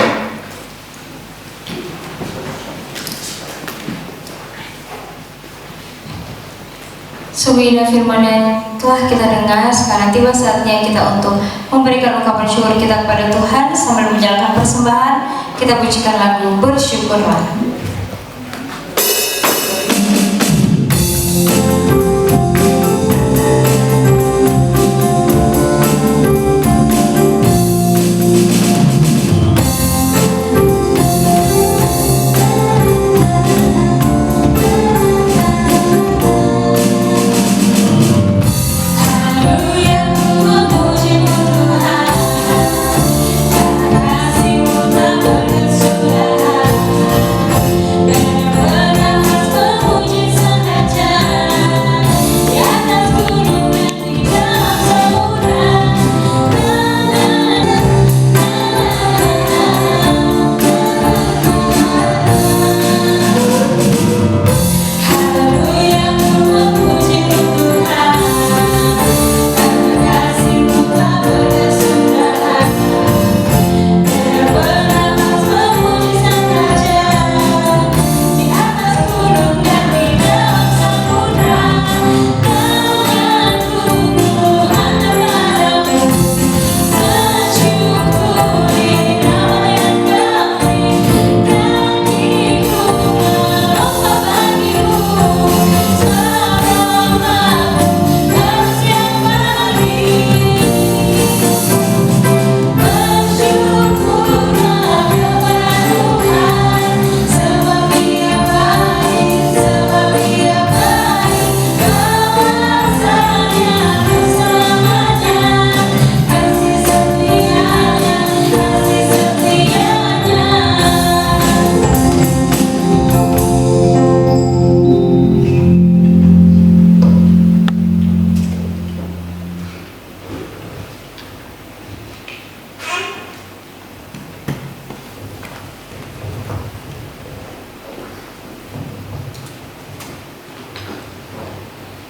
Sungguh firman yang telah kita dengar, sekarang tiba saatnya kita untuk memberikan ungkapan syukur kita kepada Tuhan. Sambil menjalankan persembahan, kita pujikan lagu Bersyukurlah.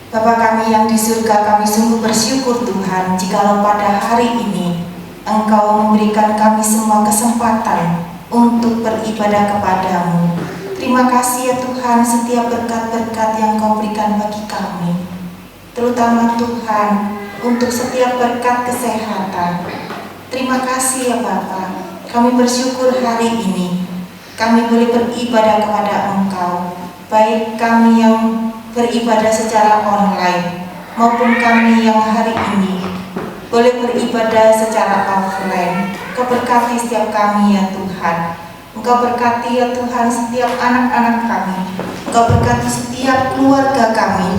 Bapa kami yang di surga, kami sungguh bersyukur Tuhan jikalau pada hari ini Engkau memberikan kami semua kesempatan untuk beribadah kepadamu. Terima kasih ya Tuhan setiap berkat-berkat yang Kau berikan bagi kami, terutama Tuhan untuk setiap berkat kesehatan. Terima kasih ya Bapa, kami bersyukur hari ini kami boleh beribadah kepada Engkau, baik kami yang beribadah secara online maupun kami yang hari ini boleh beribadah secara offline. Engkau berkati setiap kami ya Tuhan. Engkau berkati ya Tuhan setiap anak-anak kami. Engkau berkati setiap keluarga kami.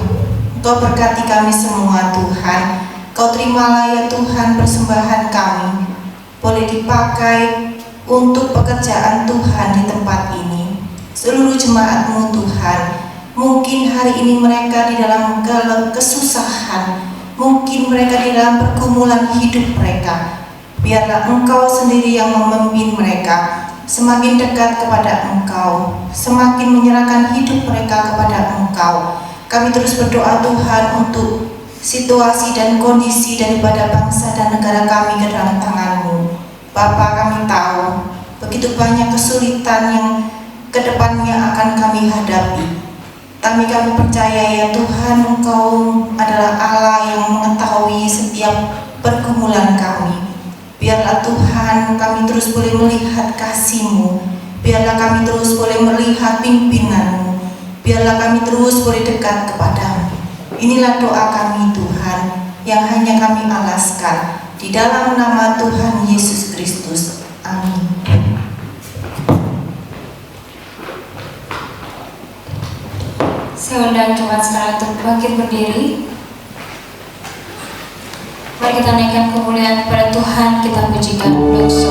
Engkau berkati kami semua Tuhan. Kau terimalah ya Tuhan persembahan kami, boleh dipakai untuk pekerjaan Tuhan di tempat ini. Seluruh jemaat-Mu Tuhan, mungkin hari ini mereka di dalam kesusahan, mungkin mereka di dalam pergumulan hidup mereka. Biarlah Engkau sendiri yang memimpin mereka semakin dekat kepada Engkau, semakin menyerahkan hidup mereka kepada Engkau. Kami terus berdoa Tuhan untuk situasi dan kondisi daripada bangsa dan negara kami ke dalam tangan-Mu. Bapa, kami tahu begitu banyak kesulitan yang kedepannya akan kami hadapi. Kami percaya ya Tuhan, Engkau adalah Allah yang mengetahui setiap pergumulan kami. Biarlah Tuhan kami terus boleh melihat kasih-Mu, biarlah kami terus boleh melihat pimpinan-Mu, biarlah kami terus boleh dekat kepadamu. Inilah doa kami Tuhan yang hanya kami alaskan di dalam nama Tuhan Yesus Kristus. Amin. Saya undang jemaat sekarang untuk bangkit berdiri. Mari kita naikkan kemuliaan kepada Tuhan, kita pujikan dosa.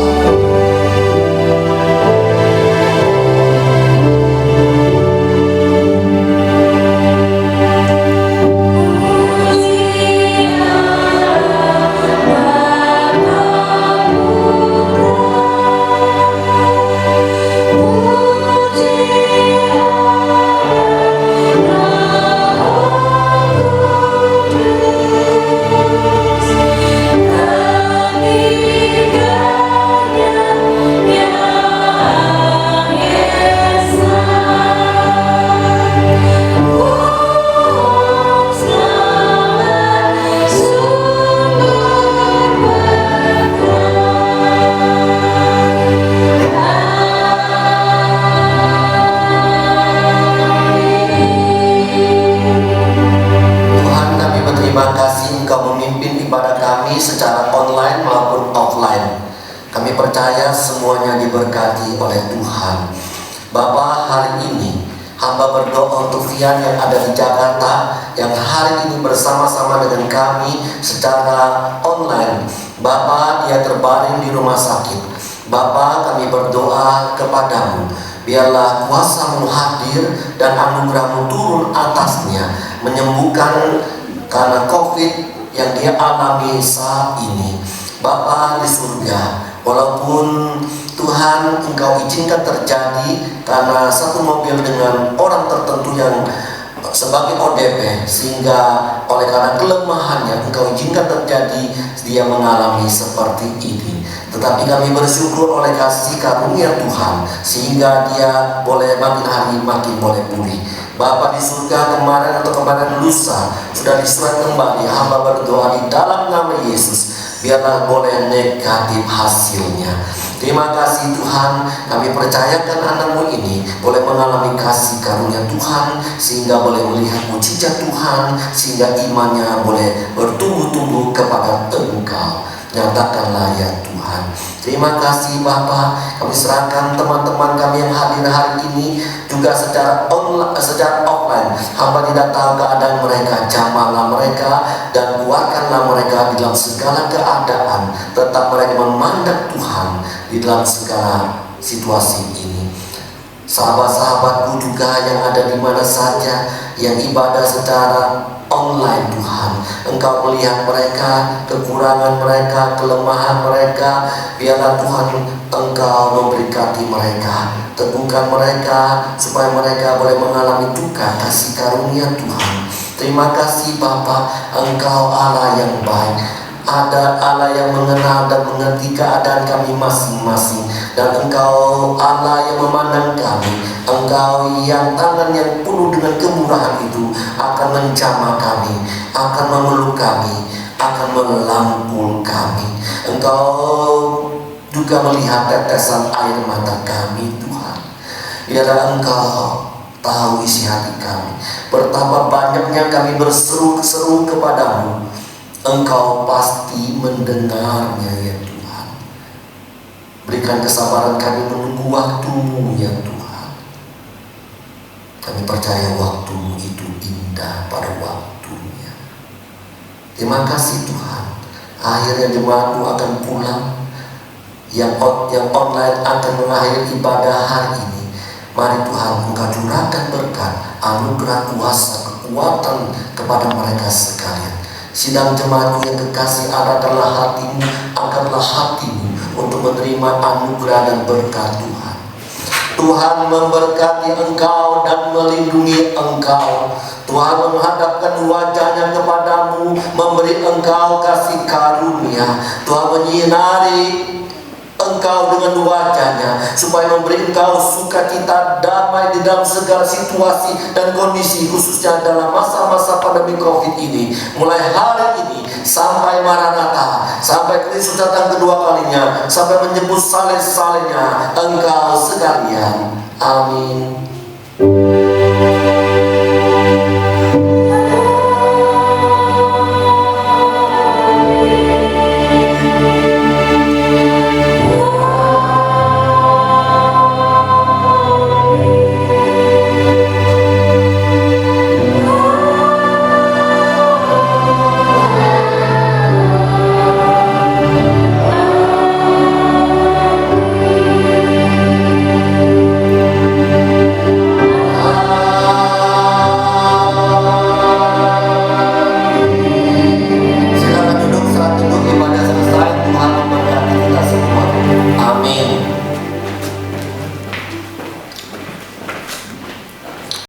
Semuanya diberkati oleh Tuhan. Bapa, hari ini hamba berdoa untuk Fian yang ada di Jakarta, yang hari ini bersama-sama dengan kami secara online. Bapa, dia terbaring di rumah sakit. Bapa, kami berdoa kepadamu, biarlah kuasa-Mu hadir dan anugerah-Mu turun atasnya, menyembuhkan karena COVID yang dia alami saat ini. Bapa di surga, walaupun Tuhan Engkau izinkan terjadi karena satu mobil dengan orang tertentu yang sebagai ODP, sehingga oleh karena kelemahannya Engkau izinkan terjadi dia mengalami seperti ini. Tetapi kami bersyukur oleh kasih karunia Tuhan sehingga dia boleh makin hari makin boleh pulih. Bapa di surga, kemarin lusa sudah disurat kembali, hamba berdoa di dalam nama Yesus, biarlah boleh negatif hasilnya. Terima kasih Tuhan, kami percayakan anak-Mu ini boleh mengalami kasih karunia Tuhan sehingga boleh melihat mujizat Tuhan, sehingga imannya boleh bertumbuh-tumbuh kepada Engkau. Nyatakanlah ya Tuhan. Terima kasih Bapa, kami serahkan teman-teman kami yang hadir hari ini juga secara online, secara offline. Hamba tidak tahu keadaan mereka, jamalah mereka dan kuatkanlah mereka di dalam segala keadaan. Tetap mereka memandang Tuhan di dalam segala situasi ini. Sahabat-sahabatku juga yang ada di mana saja yang ibadah secara online Tuhan, Engkau melihat mereka, kekurangan mereka, kelemahan mereka. Biarlah Tuhan Engkau memberkati mereka, teguhkan mereka supaya mereka boleh mengalami duka kasih karunia Tuhan. Terima kasih Bapa, Engkau Allah yang baik. Ada Allah yang mengenal dan mengerti keadaan kami masing-masing. Dan Engkau Allah yang memandang kami. Engkau yang tangan yang penuh dengan kemurahan itu akan menjamah kami, akan memeluk kami, akan melangkul kami. Engkau juga melihat tetesan air mata kami Tuhan. Biarlah Engkau tahu isi hati kami. Betapa banyaknya kami berseru-seru kepadamu, Engkau pasti mendengarnya ya Tuhan. Berikan kesabaran kami menunggu waktu-Mu ya Tuhan. Kami percaya waktu-Mu itu indah pada waktunya. Terima kasih Tuhan. Akhirnya jemaat-Mu akan pulang. Yang online akan mengakhiri ibadah hari ini. Mari Tuhan, Engkau curahkan berkat, anugerah kuasa, kekuatan kepada mereka sekalian. Sidang jemaat yang kekasih, arahkanlah hatimu, angkatlah hatimu untuk menerima anugerah dan berkat Tuhan. Tuhan memberkati engkau dan melindungi engkau. Tuhan menghadapkan wajahnya kepadamu, memberi engkau kasih karunia. Tuhan menyinari engkau dengan wajahnya, supaya memberi engkau sukacita, damai di dalam segala situasi dan kondisi, khususnya dalam masa-masa pandemi COVID ini. Mulai hari ini sampai Maranatha, sampai Kristus datang kedua kalinya, sampai menjemput saleh-salehnya engkau sekalian. Amin.